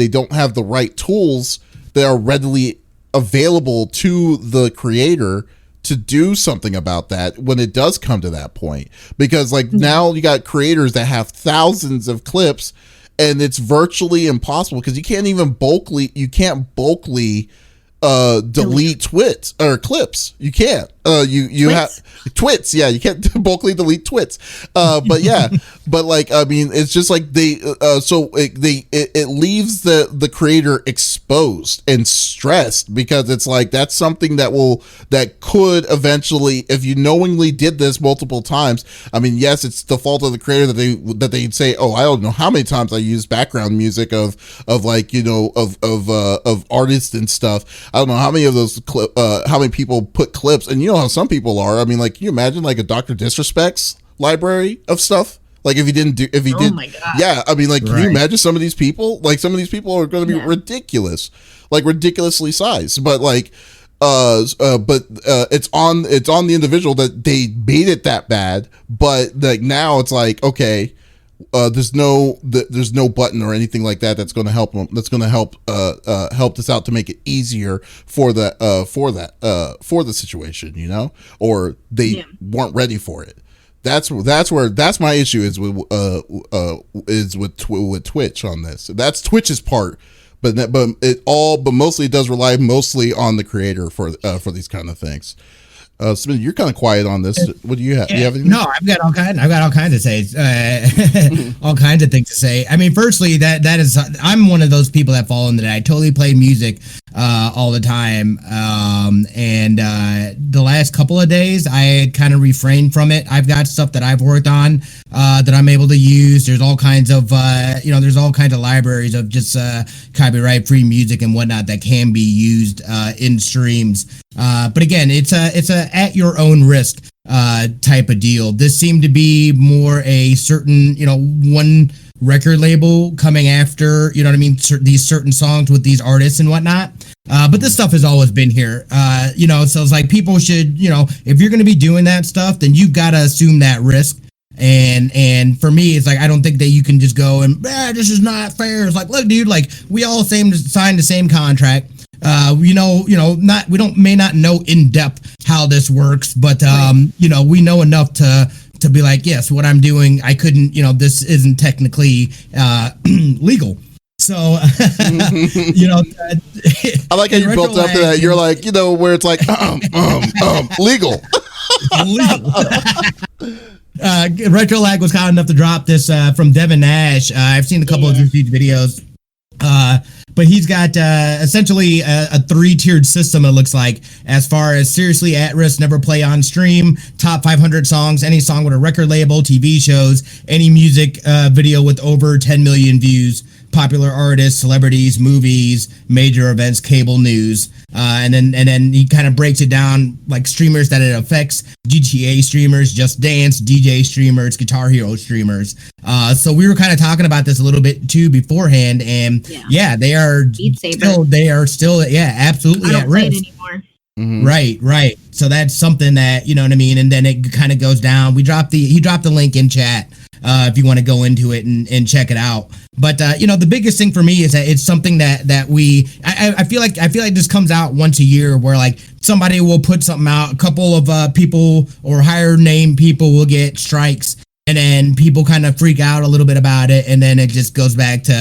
don't have the right tools that are readily available to the creator to do something about that when it does come to that point. Because like now you got creators that have thousands of clips and it's virtually impossible because you can't bulkly delete twits or clips. You can't. You have twits. Yeah, you can't bulkily delete twits. But yeah, but like I mean, it's just like it leaves the creator exposed and stressed because it's like that's something that could eventually, if you knowingly did this multiple times. I mean, yes, it's the fault of the creator that they say, oh, I don't know how many times I used background music of like, you know, of artists and stuff. I don't know how many of those how many people put clips, and you know how some people are. I mean, like, can you imagine like a Dr. Disrespect's library of stuff? Like if he did, my God. Yeah, I mean, like, can you imagine some of these people? Like some of these people are going to be ridiculous, like ridiculously sized. But like, it's on the individual that they made it that bad. But like now it's like, okay. There's no button or anything like that that's going to help them. That's going to help this out to make it easier for the situation, you know, or they weren't ready for it. That's my issue is with Twitch on this. That's Twitch's part, but mostly it does rely mostly on the creator for these kind of things. Smitty, you're kind of quiet on this. What do you have? Do you have anything? No, I've got all kinds to say. All kinds of things to say. I mean, firstly, that is, I'm one of those people that fall into that. I totally play music all the time, and the last couple of days, I kind of refrained from it. I've got stuff that I've worked on that I'm able to use. There's all kinds of there's all kinds of libraries of just copyright-free music and whatnot that can be used in streams. But again, it's a at your own risk type of deal. This seemed to be more a certain, you know, one record label coming after, you know what I mean, these certain songs with these artists and whatnot. But this stuff has always been here, you know, so it's like people should, you know, if you're going to be doing that stuff, then you've got to assume that risk. And for me, it's like, I don't think that you can just go and, this is not fair. It's like, look, dude, like we all signed the same contract. We may not know in depth how this works, but you know, we know enough to be like, yes, what I'm doing, I couldn't, you know, this isn't technically legal. So, you know, I like how you built up to that. You're like, you know, where it's like, legal. Retro Lag was kind enough to drop this from Devin Nash. I've seen a couple of these videos. But he's got essentially a 3-tiered system, it looks like, as far as seriously at risk, never play on stream, top 500 songs, any song with a record label, TV shows, any music video with over 10 million views, popular artists, celebrities, movies, major events, cable news. And then he kind of breaks it down like streamers that it affects: GTA streamers, Just Dance, DJ streamers, Guitar Hero streamers. So we were kind of talking about this a little bit too beforehand, and they are still absolutely at risk anymore. Mm-hmm. Right. So that's something that, you know what I mean, and then it kind of goes down. He dropped the link in chat if you want to go into it and check it out. But you know, the biggest thing for me is that it's something that I feel like this comes out once a year, where like somebody will put something out, a couple of people or higher name people will get strikes, and then people kind of freak out a little bit about it, and then it just goes back to,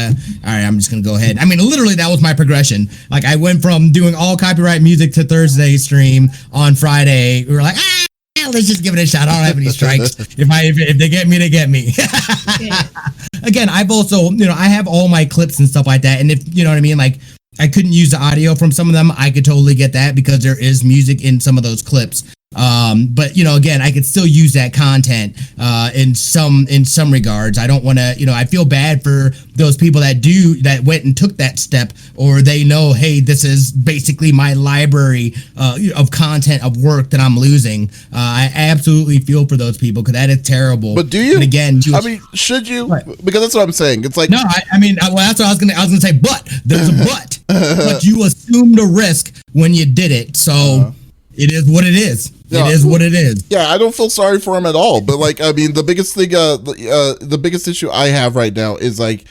all right, I'm just gonna go ahead. I mean, literally, that was my progression. Like, I went from doing all copyright music to Thursday stream on Friday. We were like, let's just give it a shot. I don't have any strikes. If they get me, they get me. Again, I've also, you know, I have all my clips and stuff like that, and if you know what I mean, like, I couldn't use the audio from some of them, I could totally get that because there is music in some of those clips. But again, I could still use that content in some regards. I don't want to, I feel bad for those people that went and took that step, or they know, hey, this is basically my library of content of work that I'm losing. I absolutely feel for those people, because that is terrible. But do you? And again, should you? What? Because that's what I'm saying. It's like, no, that's what I was gonna say. But there's a but. But you assumed a risk when you did it, so it is what it is. Yeah. It is what it is. Yeah, I don't feel sorry for him at all. But the biggest thing, the biggest issue I have right now is is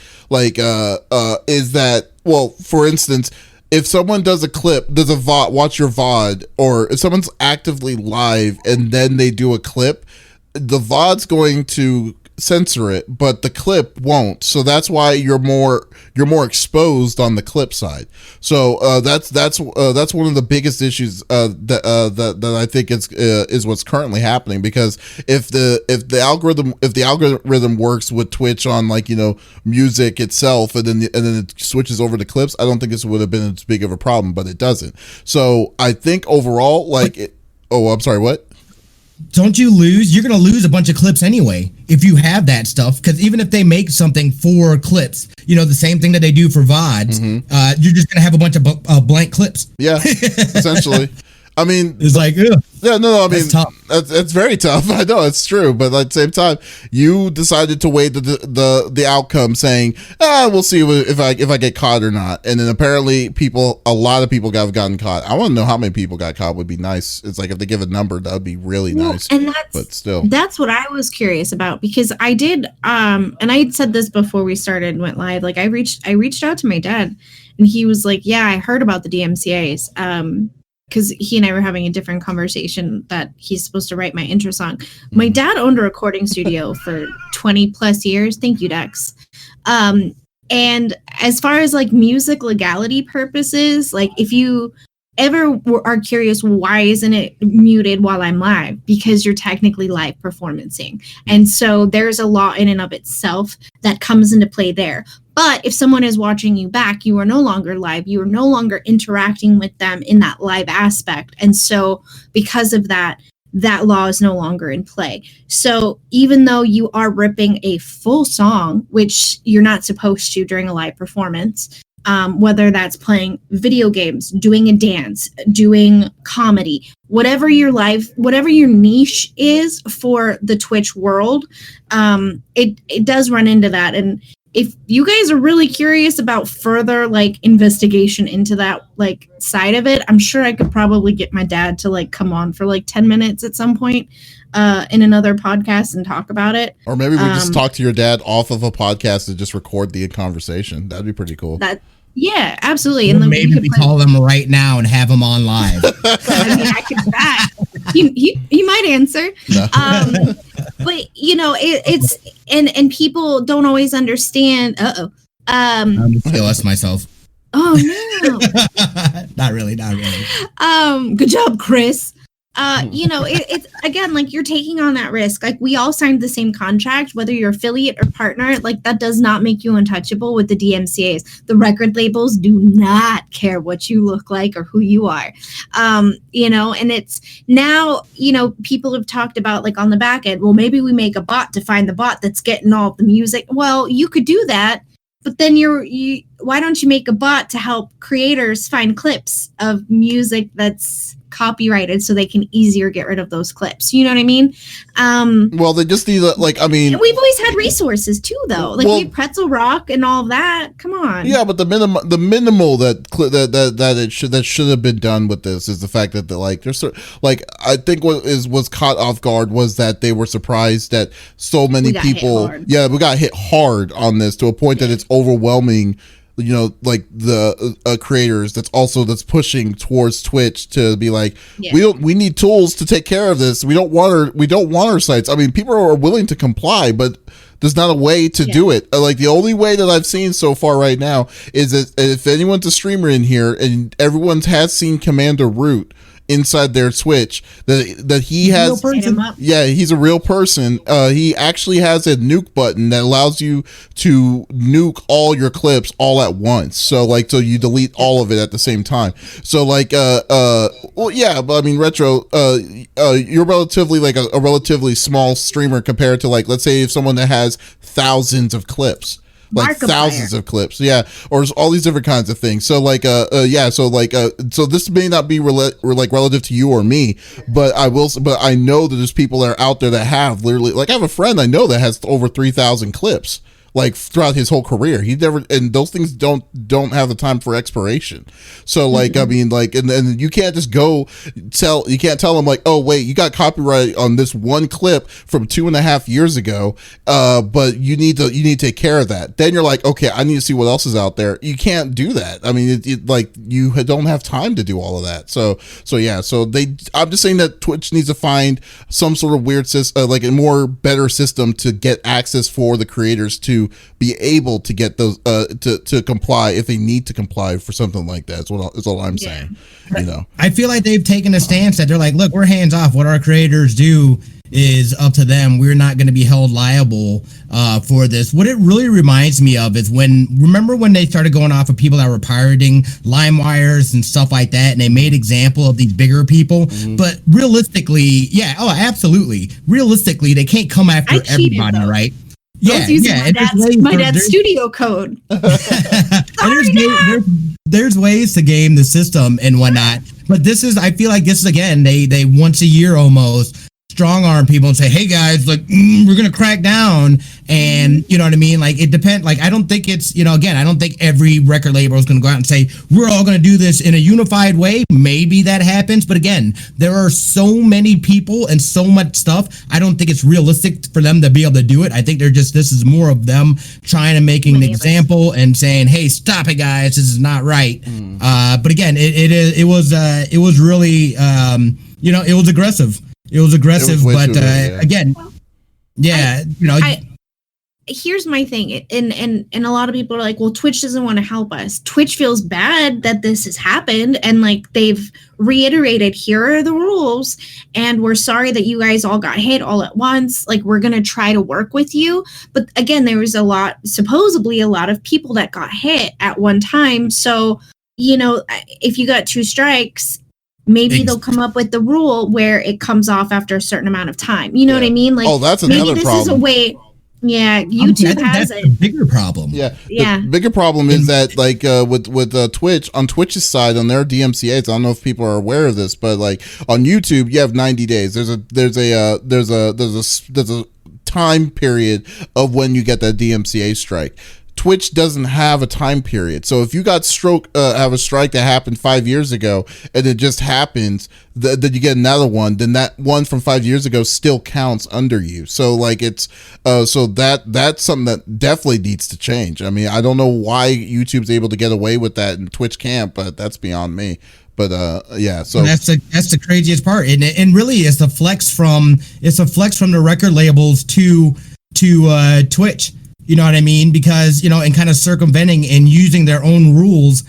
that, well, for instance, if someone does a clip, does a VOD, watch your VOD, or if someone's actively live and then they do a clip, the VOD's going to censor it, but the clip won't. So that's why you're more exposed on the clip side. So that's one of the biggest issues that I think is what's currently happening. Because if the algorithm works with Twitch on music itself, and then it switches over to clips, I don't think this would have been as big of a problem, but it doesn't. So I think overall, I'm sorry, what? Don't you lose? You're going to lose a bunch of clips anyway if you have that stuff. Because even if they make something for clips, the same thing that they do for VODs, you're just going to have a bunch of blank clips. Yeah, essentially. I mean, it's like, ugh. Yeah, no, I mean, that's very tough. I know it's true, but at the same time, you decided to weigh the outcome, saying, we'll see if I get caught or not. And then apparently a lot of people have gotten caught. I want to know how many people got caught. Would be nice. It's like if they give a number, that would be really nice. And that's what I was curious about, because I did, and I said this before we started and went live. Like I reached out to my dad, and he was like, "Yeah, I heard about the DMCA's." Because he and I were having a different conversation that he's supposed to write my intro song. My dad owned a recording studio for 20 plus years. Thank you, Dex. And as far as music legality purposes, if you ever are curious, why isn't it muted while I'm live? Because you're technically live performancing. And so there's a law in and of itself that comes into play there. But if someone is watching you back, you are no longer live. You are no longer interacting with them in that live aspect. And so because of that law is no longer in play. So even though you are ripping a full song, which you're not supposed to during a live performance, whether that's playing video games, doing a dance, doing comedy, whatever your niche is for the Twitch world, it does run into that. And if you guys are really curious about further investigation into that side of it, I'm sure I could probably get my dad to come on for 10 minutes at some point in another podcast and talk about it. Or maybe we just talk to your dad off of a podcast and just record the conversation. That'd be pretty cool. Yeah, absolutely. And maybe we call them right now and have them on live. I mean, I could that. He might answer. No. But it's and people don't always understand. I'm jealous myself. Oh no. Not really. Good job, Chris. It's again, you're taking on that risk. We all signed the same contract, whether you're affiliate or partner, that does not make you untouchable with the DMCAs. The record labels do not care what you look like or who you are. And it's now, people have talked about on the back end, well, maybe we make a bot to find the bot that's getting all the music. Well, you could do that, but then why don't you make a bot to help creators find clips of music that's copyrighted so they can easier get rid of those clips? You know what I mean? Well, they just need we've always had resources too, though. We have Pretzel Rock and all of that. Come on. Yeah, but the minimal that should have been done with this is the fact that I think what was caught off guard was that they were surprised that so many people. Yeah, we got hit hard on this to a point that it's overwhelming. The creators that's pushing towards Twitch to be we need tools to take care of this. We don't want our sites. I mean, people are willing to comply, but there's not a way to do it. The only way that I've seen so far right now is that if anyone's a streamer in here and everyone has seen Commander Root inside their Twitch that he has. Yeah, he's a real person. He actually has a nuke button that allows you to nuke all your clips all at once. So like, so you delete all of it at the same time. So like, well, yeah, but I mean, Retro, you're relatively like a relatively small streamer compared to like, let's say if someone that has thousands of clips. Like thousands of clips, yeah, or all these different kinds of things. So like, yeah, so like, so this may not be like relative to you or me, but I know that there's people that are out there that have literally, like, I have a friend I know that has over 3,000 clips, like throughout his whole career. He never, and those things don't have the time for expiration. So like, I mean, like, and you can't just go you can't tell them like, oh wait, you got copyright on this one clip from 2.5 years ago, but you need to take care of that. Then you're like, okay, I need to see what else is out there. You can't do that. I mean, like, you don't have time to do all of that. So yeah, so I'm just saying that Twitch needs to find some sort of weird system, like a more better system to get access for the creators to be able to get those to comply if they need to comply for something like that. Is all I'm saying. You know, I feel like they've taken a stance that they're like, look, we're hands off. What our creators do is up to them. We're not going to be held liable for this. What it really reminds me of is remember when they started going off of people that were pirating LimeWires and stuff like that, and they made example of these bigger people. But realistically, yeah, oh, absolutely. Realistically, they can't come after everybody, right? Yeah, my dad's studio code. There's ways to game the system and whatnot, but I feel like this is, again, they once a year almost strong arm people and say, hey guys, like, we're gonna crack down, and you know what I mean, like, it depends. Like, I don't think it's, you know, again, I don't think every record label is gonna go out and say we're all gonna do this in a unified way. Maybe that happens, but again, there are so many people and so much stuff, I don't think it's realistic for them to be able to do it. I think this is more of them trying to make an example and saying, hey, stop it guys, this is not right. But again, it was really, you know, it was aggressive. It was aggressive, but again, yeah, you know. Here's my thing, and a lot of people are like, well, Twitch doesn't want to help us. Twitch feels bad that this has happened, and like, they've reiterated, here are the rules, and we're sorry that you guys all got hit all at once. Like, we're gonna try to work with you. But again, there was supposedly a lot of people that got hit at one time. So, you know, if you got 2 strikes, maybe they'll come up with the rule where it comes off after a certain amount of time. You know what I mean? Like, that's another maybe problem. This is a way. Yeah, YouTube has a bigger problem. The bigger problem is that, like, with Twitch, on Twitch's side, on their DMCAs, I don't know if people are aware of this, but like on YouTube, you have 90 days. There's a time period of when you get that DMCA strike. Twitch doesn't have a time period. So if you got have a strike that happened 5 years ago and it just happens, then you get another one, then that one from 5 years ago still counts under you. So like, it's so that's something that definitely needs to change. I mean, I don't know why YouTube's able to get away with that and Twitch can't, but that's beyond me. But yeah, so that's the craziest part, and really it's a flex from the record labels to Twitch. You know what I mean? Because, you know, and kind of circumventing and using their own rules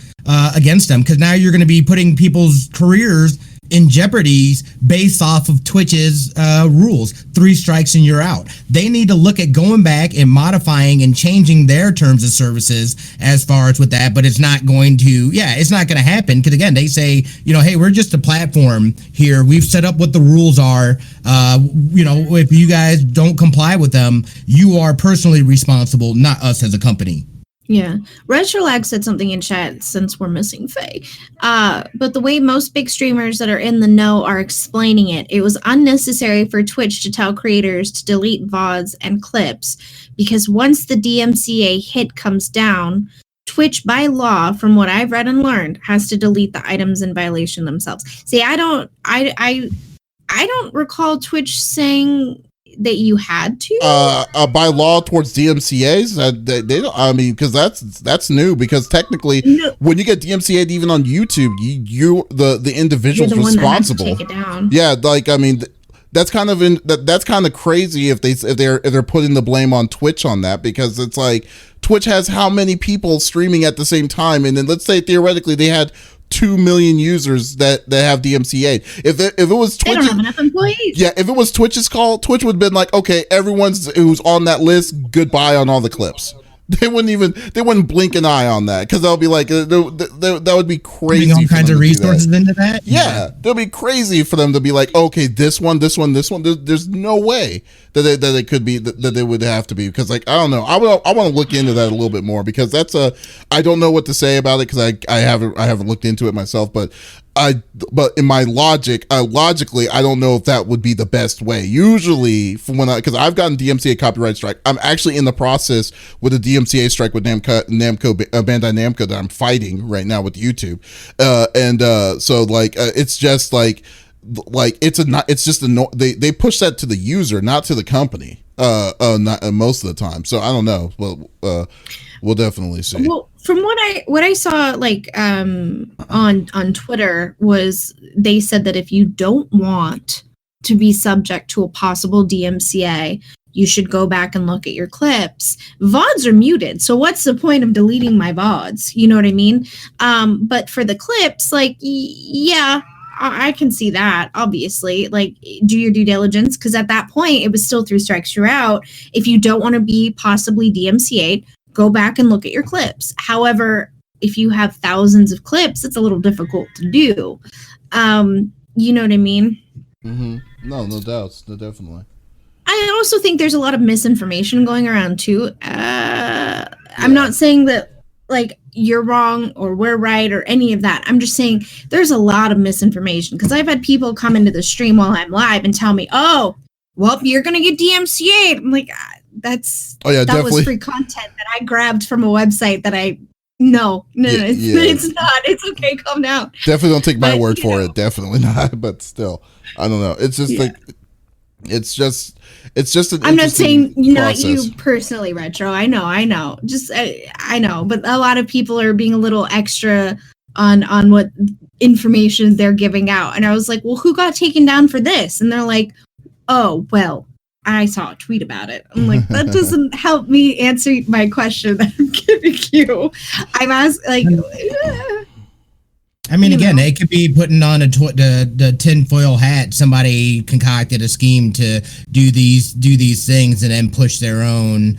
against them. Because now you're going to be putting people's careers in jeopardy based off of Twitch's rules. 3 strikes and you're out. They need to look at going back and modifying and changing their terms of services as far as with that. But it's not going to, it's not going to happen. Because again, they say, you know, hey, we're just a platform here. We've set up what the rules are. You know, if you guys don't comply with them, you are personally responsible, not us as a company. Yeah. Retrolag said something in chat, since we're missing Faye. But the way most big streamers that are in the know are explaining it, it was unnecessary for Twitch to tell creators to delete VODs and clips, because once the DMCA hit comes down, Twitch by law, from what I've read and learned, has to delete the items in violation themselves. See, I don't recall Twitch saying that you had to by law towards DMCAs. They don't. I mean, because that's new. Because technically, when you get DMCA'd even on YouTube, you the individual's responsible. Take it down. Yeah, like, I mean, that's kind of crazy if they're putting the blame on Twitch on that, because it's like Twitch has how many people streaming at the same time, and then let's say theoretically they had 2 million users that have DMCA. If it was Twitch, they don't have enough employees. Yeah, if it was Twitch's call, Twitch would have been like, okay, everyone's who's on that list, goodbye on all the clips. They wouldn't blink an eye on that because they'll be like, that would be crazy. Putting all kinds of resources into that. Yeah, they'll be crazy for them to be like, okay, this one. There's no way that it could be that they would have to be, because like I don't know. I want to look into that a little bit more, because I don't know what to say about it, because I haven't looked into it myself, but in my logically, I don't know if that would be the best way. Usually, because I've gotten DMCA copyright strike, I'm actually in the process with a DMCA strike with Bandai Namco that I'm fighting right now with YouTube, so like it's just like they push that to the user, not to the company, not most of the time. So I don't know. Well, we'll definitely see. Well, from what I saw, like on Twitter, was they said that if you don't want to be subject to a possible DMCA, you should go back and look at your clips. VODs are muted, so what's the point of deleting my VODs? You know what I mean? But for the clips, like, yeah, I can see that, obviously. Like, do your due diligence, because at that point, it was still 3 strikes throughout. If you don't want to be possibly DMCA'd, go back and look at your clips. However, if you have thousands of clips, it's a little difficult to do. You know what I mean? Mm-hmm. No doubts. No, definitely. I also think there's a lot of misinformation going around too. I'm not saying that like you're wrong or we're right or any of that. I'm just saying there's a lot of misinformation, because I've had people come into the stream while I'm live and tell me, "Oh, well, you're gonna get DMCA'd." I'm like, that definitely was free content that I grabbed from a website that no, it's not. It's okay, calm down. Definitely don't take my word for it. Definitely not. But still, I don't know. It's just like, it's just an I'm not saying process. Not you personally, Retro. I know. Just I know, but a lot of people are being a little extra on what information they're giving out, and I was like, well, who got taken down for this? And they're like, oh, well, I saw a tweet about it. I'm like, that doesn't help me answer my question that I'm giving you. I'm asking, like, I mean, again, it could be putting on the tinfoil hat. Somebody concocted a scheme to do these things and then push their own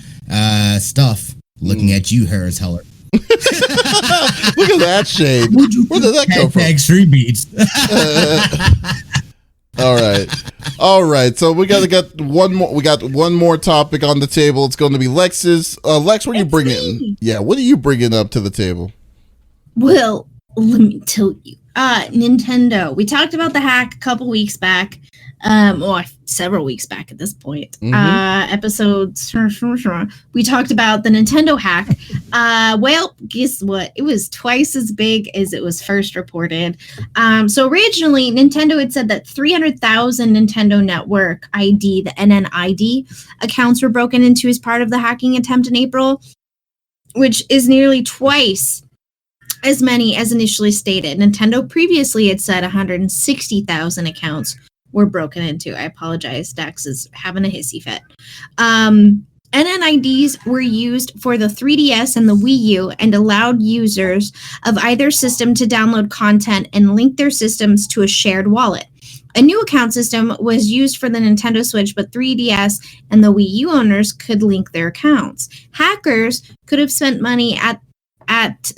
stuff. Looking at you, Harris Heller. Look at that shade. Where did that come from? Extreme beats. All right. So we got one more. We got one more topic on the table. It's going to be Lex's. Lex, what are you bringing? Yeah, what are you bringing up to the table? Well, let me tell you. Nintendo. We talked about the hack a couple weeks back. Several weeks back at this point. Episodes. We talked about the Nintendo hack. Well, guess what? It was twice as big as it was first reported. So originally, Nintendo had said that 300,000 Nintendo Network ID, the NNID accounts were broken into as part of the hacking attempt in April, which is nearly twice as many as initially stated. Nintendo previously had said 160,000 accounts were broken into. I apologize. Dax is having a hissy fit. NNIDs were used for the 3DS and the Wii U and allowed users of either system to download content and link their systems to a shared wallet. A new account system was used for the Nintendo Switch, but 3DS and the Wii U owners could link their accounts. Hackers could have spent money at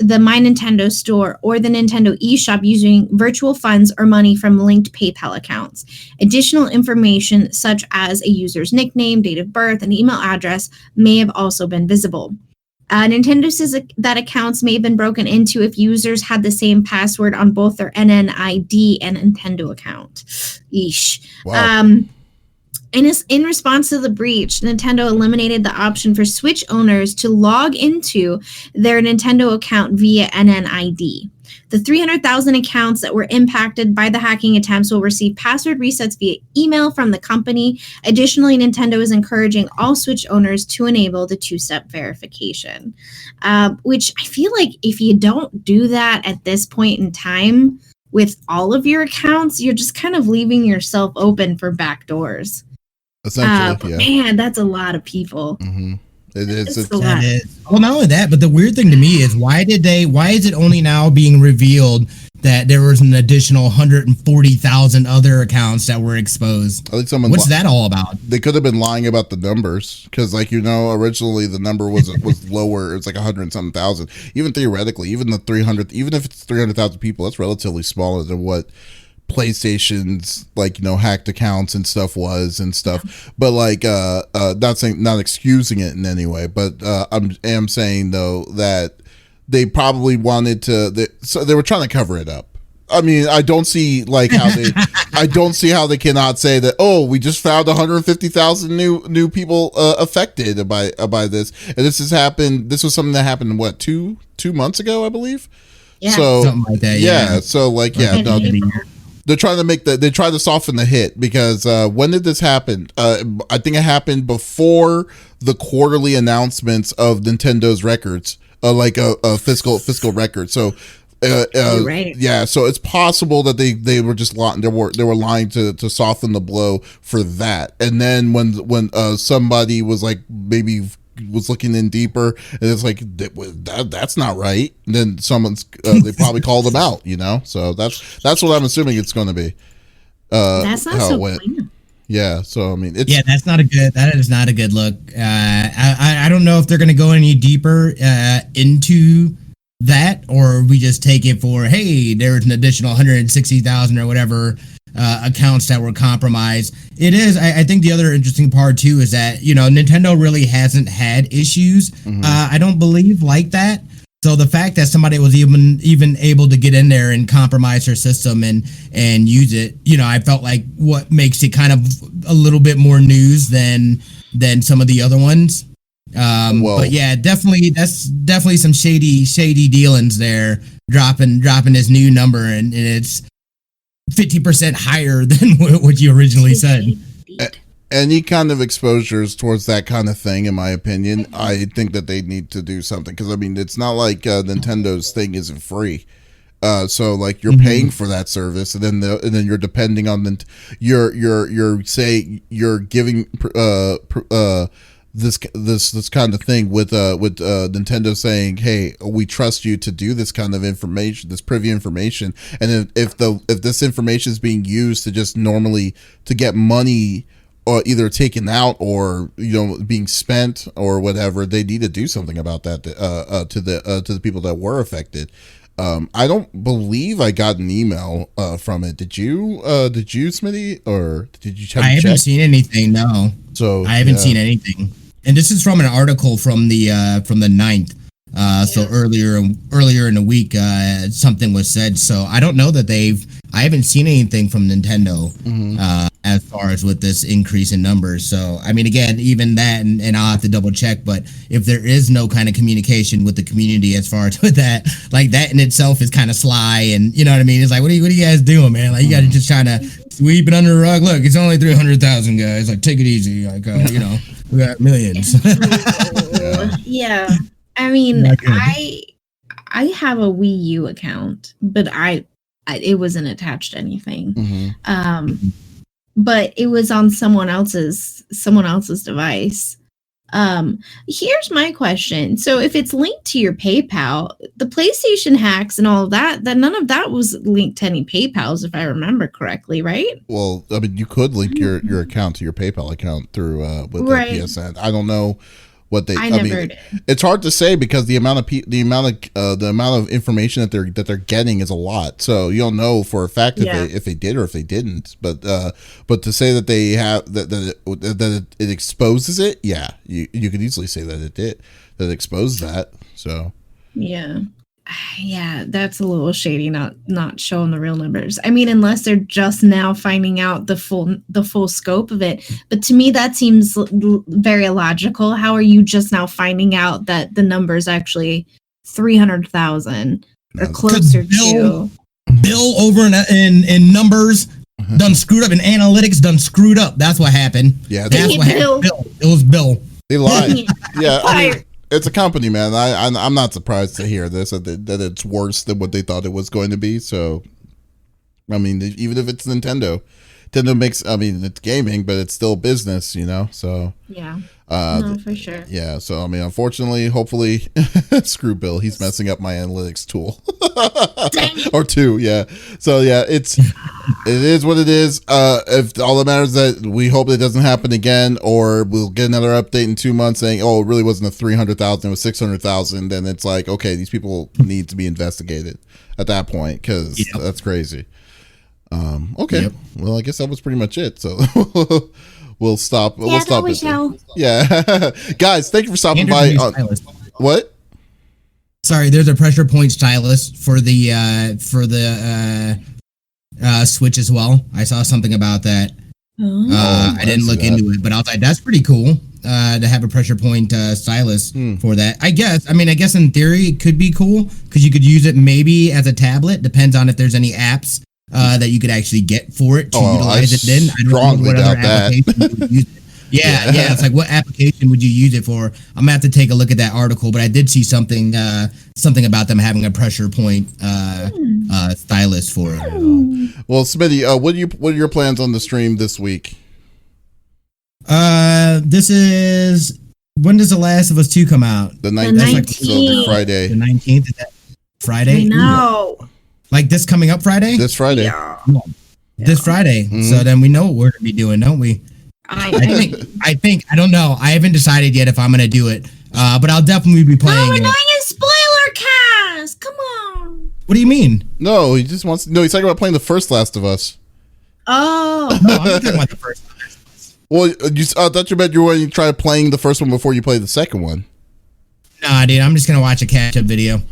the My Nintendo store or the Nintendo eShop using virtual funds or money from linked PayPal accounts. Additional information such as a user's nickname, date of birth, and email address may have also been visible. Nintendo says that accounts may have been broken into if users had the same password on both their NNID and Nintendo account. Yeesh. Wow. In response to the breach, Nintendo eliminated the option for Switch owners to log into their Nintendo account via NNID. The 300,000 accounts that were impacted by the hacking attempts will receive password resets via email from the company. Additionally, Nintendo is encouraging all Switch owners to enable the 2-step verification, which I feel like if you don't do that at this point in time with all of your accounts, you're just kind of leaving yourself open for backdoors. Essentially, yeah. Man, that's a lot of people. Mm-hmm. It's a lot. Well, not only that, but the weird thing to me is why is it only now being revealed that there was an additional 140,000 other accounts that were exposed? I think what's that all about? They could have been lying about the numbers because, like, originally the number was lower. It was like 100 and something thousand. Even theoretically, even if it's 300,000 people, that's relatively smaller than what PlayStation's hacked accounts and stuff was and stuff. But not excusing it in any way, but am saying though that they probably wanted to, so they were trying to cover it up. I mean, I don't see how they cannot say that, oh, we just found 150,000 new people affected by this, and this was something that happened what, two months ago, I believe. Yeah. So something like that. Yeah. So they're trying to they try to soften the hit because when did this happen? I think it happened before the quarterly announcements of Nintendo's records, a fiscal record. So right. Yeah, so it's possible that they were just they were lying to soften the blow for that. And then when somebody was maybe was looking in deeper and it's that's not right, and then they probably called them out, so that's what I'm assuming it's going to be. That's not so clear. Yeah, so I mean, that is not a good look. I don't know if they're going to go any deeper into that, or we just take it for, hey, there's an additional 160,000 or whatever accounts that were compromised. It is. I think the other interesting part too is that Nintendo really hasn't had issues. I don't believe like that. So the fact that somebody was even able to get in there and compromise their system and use it, I felt like what makes it kind of a little bit more news than some of the other ones. But yeah, that's definitely some shady dealings there. Dropping this new number and it's 50% higher than what you originally said. Any kind of exposures towards that kind of thing, in my opinion, I think that they need to do something, because I mean, it's not like Nintendo's thing isn't free. So you're paying for that service, and then you're depending on you're giving this kind of thing with Nintendo saying, hey, we trust you to do this kind of information, this privy information, and if this information is being used to just normally to get money or either taken out or being spent or whatever, they need to do something about that to the people that were affected. I don't believe I got an email from it. Did you, Smitty, or did you check? I haven't seen anything. No. So I haven't seen anything. And this is from an article from the 9th. So earlier in the week, something was said. So I don't know that I haven't seen anything from Nintendo as far as with this increase in numbers. So I mean, again, even that, and I'll have to double check. But if there is no kind of communication with the community as far as with that, that in itself is kind of sly, and you know what I mean. It's what are you guys doing, man? You guys are just trying to sweep it under the rug. Look, it's only 300,000 guys. Take it easy. We got millions. Yeah. I mean, I have a Wii U account, but it wasn't attached to anything. But it was on someone else's device. Here's my question. So if it's linked to your PayPal, the PlayStation hacks and all of that, then none of that was linked to any PayPals, if I remember correctly, right? Well, I mean, you could link your account to your PayPal account through with the PSN. I don't know what they. I mean, it's hard to say because the amount of information that they're getting is a lot. So you don't know for a fact if they did or if they didn't. But to say that they have that it exposes it, yeah, you could easily say that it did, that it exposed that. So yeah, that's a little shady. Not showing the real numbers. I mean, unless they're just now finding out the full scope of it. But to me, that seems very illogical. How are you just now finding out that the number is actually 300,000 or closer to? Bill over in numbers done screwed up, and analytics done screwed up. That's what happened. Yeah, that's what happened. Bill. It was Bill. They lied. Yeah, I mean, it's a company, man. I'm not surprised to hear this, that it's worse than what they thought it was going to be. So, I mean, even if it's Nintendo, Nintendo makes, I mean, it's gaming, but it's still business, you know? So, Yeah. No, for sure. yeah. So, I mean, unfortunately, hopefully, screw Bill. He's messing up my analytics tool. Or two, yeah. So, yeah, it is what it is. If all that matters is that we hope it doesn't happen again, or we'll get another update in 2 months saying, oh, it really wasn't a 300,000, it was 600,000. Then it's like, okay, these people need to be investigated at that point, because that's crazy. Okay. Yep. Well, I guess that was pretty much it. So we'll stop. Yeah, we'll stop that was it. Yeah. Guys, thank you for stopping by. What? Sorry, there's a pressure point stylus for the Switch as well. I saw something about that. I didn't look into it, but I was like, that's pretty cool to have a pressure point stylus for that. I guess in theory it could be cool because you could use it maybe as a tablet. Depends on if there's any apps that you could actually get for it to utilize it. Then I don't know what other application you would use it. Yeah, it's like, what application would you use it for? I'm gonna have to take a look at that article, but I did see something about them having a pressure point stylus for it. Well, Smitty, what are your plans on the stream this week? This is, when does The Last of Us 2 come out? The 19th. So Friday. The 19th, is that Friday? I know. Like this coming up Friday? This Friday. Yeah. This Friday. Mm-hmm. So then we know what we're gonna be doing, don't we? I think I don't know. I haven't decided yet if I'm gonna do it. But I'll definitely be playing. No, we're doing a spoiler cast. Come on. What do you mean? No, he just wants. No, he's talking about playing the first Last of Us. Oh. No, I'm not talking about the first one. Well, I thought you meant you were going to try playing the first one before you play the second one. Nah, dude, I'm just gonna watch a catch-up video.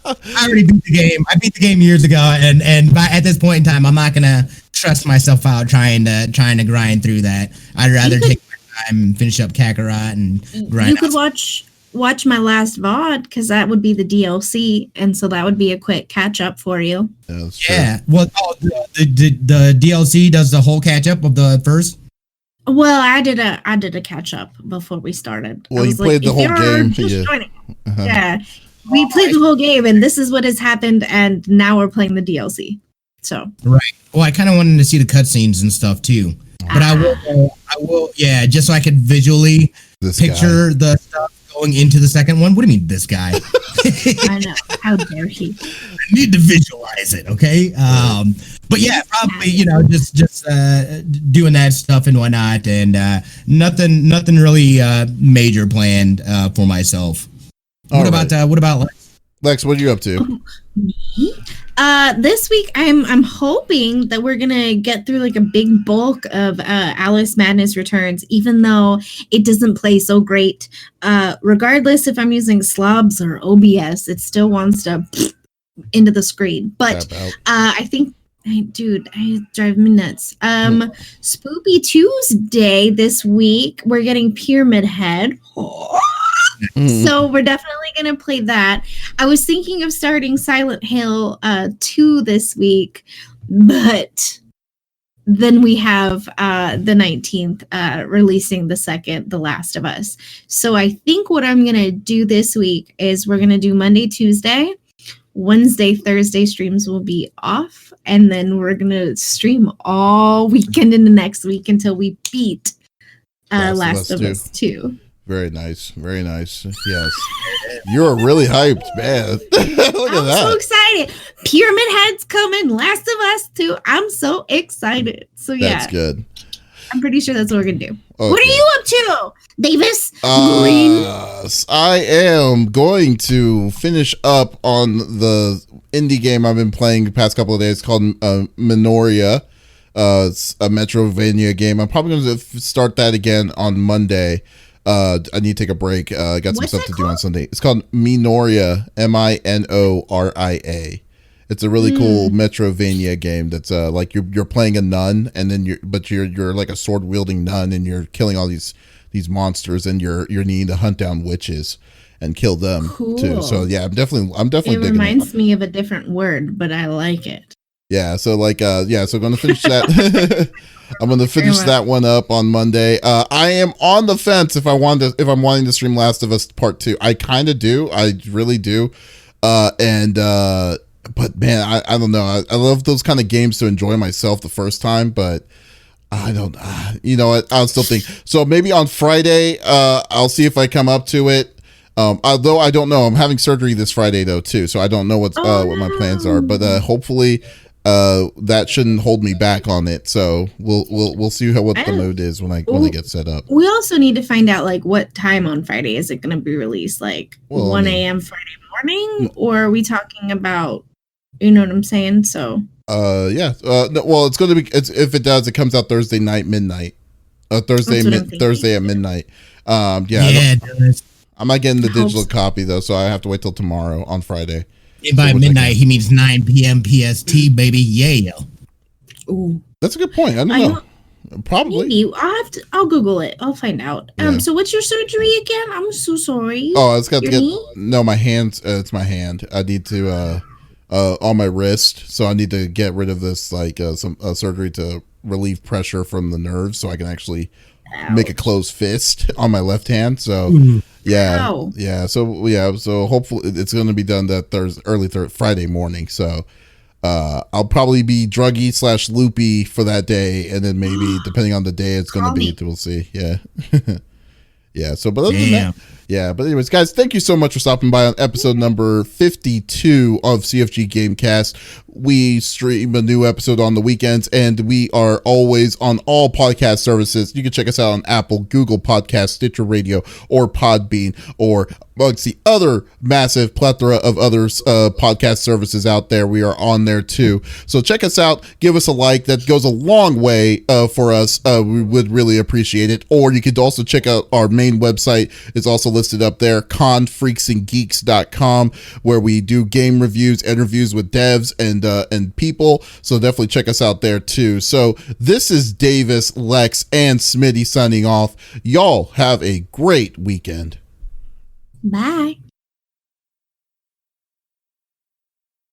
I already beat the game. I beat the game years ago, and at this point in time, I'm not gonna stress myself out trying to grind through that. I'd rather take my time and finish up Kakarot and grind. You could watch my last VOD, because that would be the DLC, and so that would be a quick catch up for you. Yeah, that's true. Yeah. Well, the DLC does the whole catch up of the first. Well, I did a catch up before we started. Well, you played the whole game. Yeah, we played the whole game, and this is what has happened, and now we're playing the DLC. So right. Well, I kind of wanted to see the cutscenes and stuff too, but I will, yeah, just so I could visually picture the stuff going into the second one. What do you mean, this guy? I know. How dare he? I need to visualize it, okay? But yeah, probably, just doing that stuff and whatnot, and nothing really major planned for myself. What about Lex? Lex, what are you up to? This week I'm hoping that we're gonna get through like a big bulk of Alice Madness Returns, even though it doesn't play so great. Regardless if I'm using slobs or OBS, it still wants to into the screen. But I think, dude, I drive me nuts. Spoopy Tuesday this week, we're getting Pyramid Head. So we're definitely going to play that. I was thinking of starting Silent Hill 2 this week, but then we have the 19th releasing the second, The Last of Us. So I think what I'm going to do this week is we're going to do Monday, Tuesday. Wednesday, Thursday streams will be off, and then we're going to stream all weekend into next week until we beat Last of Us 2. Very nice. Very nice. Yes. You're really hyped, man. Look at that. I'm so excited. Pyramid Head's coming. Last of Us 2. I'm so excited. So, yeah. That's good. I'm pretty sure that's what we're going to do. Okay. What are you up to, Davis? I am going to finish up on the indie game I've been playing the past couple of days called Minoria. It's a Metrovania game. I'm probably going to start that again on Monday. I need to take a break. I got some stuff to do on Sunday. It's called Minoria, Minoria. It's a really cool Metrovania game that's like you're playing a nun, and then you're like a sword wielding nun, and you're killing all these monsters, and you're needing to hunt down witches and kill them too. So yeah, I'm definitely it reminds me of a different word, but I like it. Yeah, so like so I'm gonna finish that. I'm gonna finish that one up on Monday. I am on the fence if I'm wanting to stream Last of Us Part 2. I kind of do. I really do. And but man, I don't know. I love those kind of games to enjoy myself the first time, but I don't, I'll still think. So maybe on Friday, I'll see if I come up to it. Although I don't know, I'm having surgery this Friday though too, so I don't know what my plans are. But hopefully, that shouldn't hold me back on it. So we'll see what the mood is when I get set up. We also need to find out like what time on Friday is it going to be released? Like 1 a.m. Friday morning, or are we talking about? You know what I'm saying? So. Yeah. Well, it's going to be. If it does, it comes out Thursday night, midnight. Thursday at midnight. Yeah. It does. I'm not getting the digital copy though, so I have to wait till tomorrow on Friday. And by midnight, he means 9 p.m. PST, baby. Yeah. Ooh. That's a good point. I don't know. Probably. Maybe. I'll Google it. I'll find out. Yeah. So what's your surgery again? I'm so sorry. Oh, it's got to get. Knee? No, my hands. It's my hand. I need to. On my wrist, so I need to get rid of this, like some surgery to relieve pressure from the nerves, so I can actually make a closed fist on my left hand. So so hopefully it's going to be done that early Friday morning. So I'll probably be druggy / loopy for that day, and then maybe depending on the day it's going to be, we'll see. Yeah. Yeah. So, but other than that, but anyways, guys, thank you so much for stopping by on episode number 52 of CFG Gamecast. We stream a new episode on the weekends, and we are always on all podcast services. You can check us out on Apple, Google Podcasts, Stitcher Radio, or Podbean, or amongst the other massive plethora of other podcast services out there. We are on there too. So check us out. Give us a like. That goes a long way for us. We would really appreciate it. Or you could also check out our main website. It's also listed up there, confreaksandgeeks.com, where we do game reviews, interviews with devs and people. So definitely check us out there too. So this is Davis, Lex, and Smitty signing off. Y'all have a great weekend. Bye.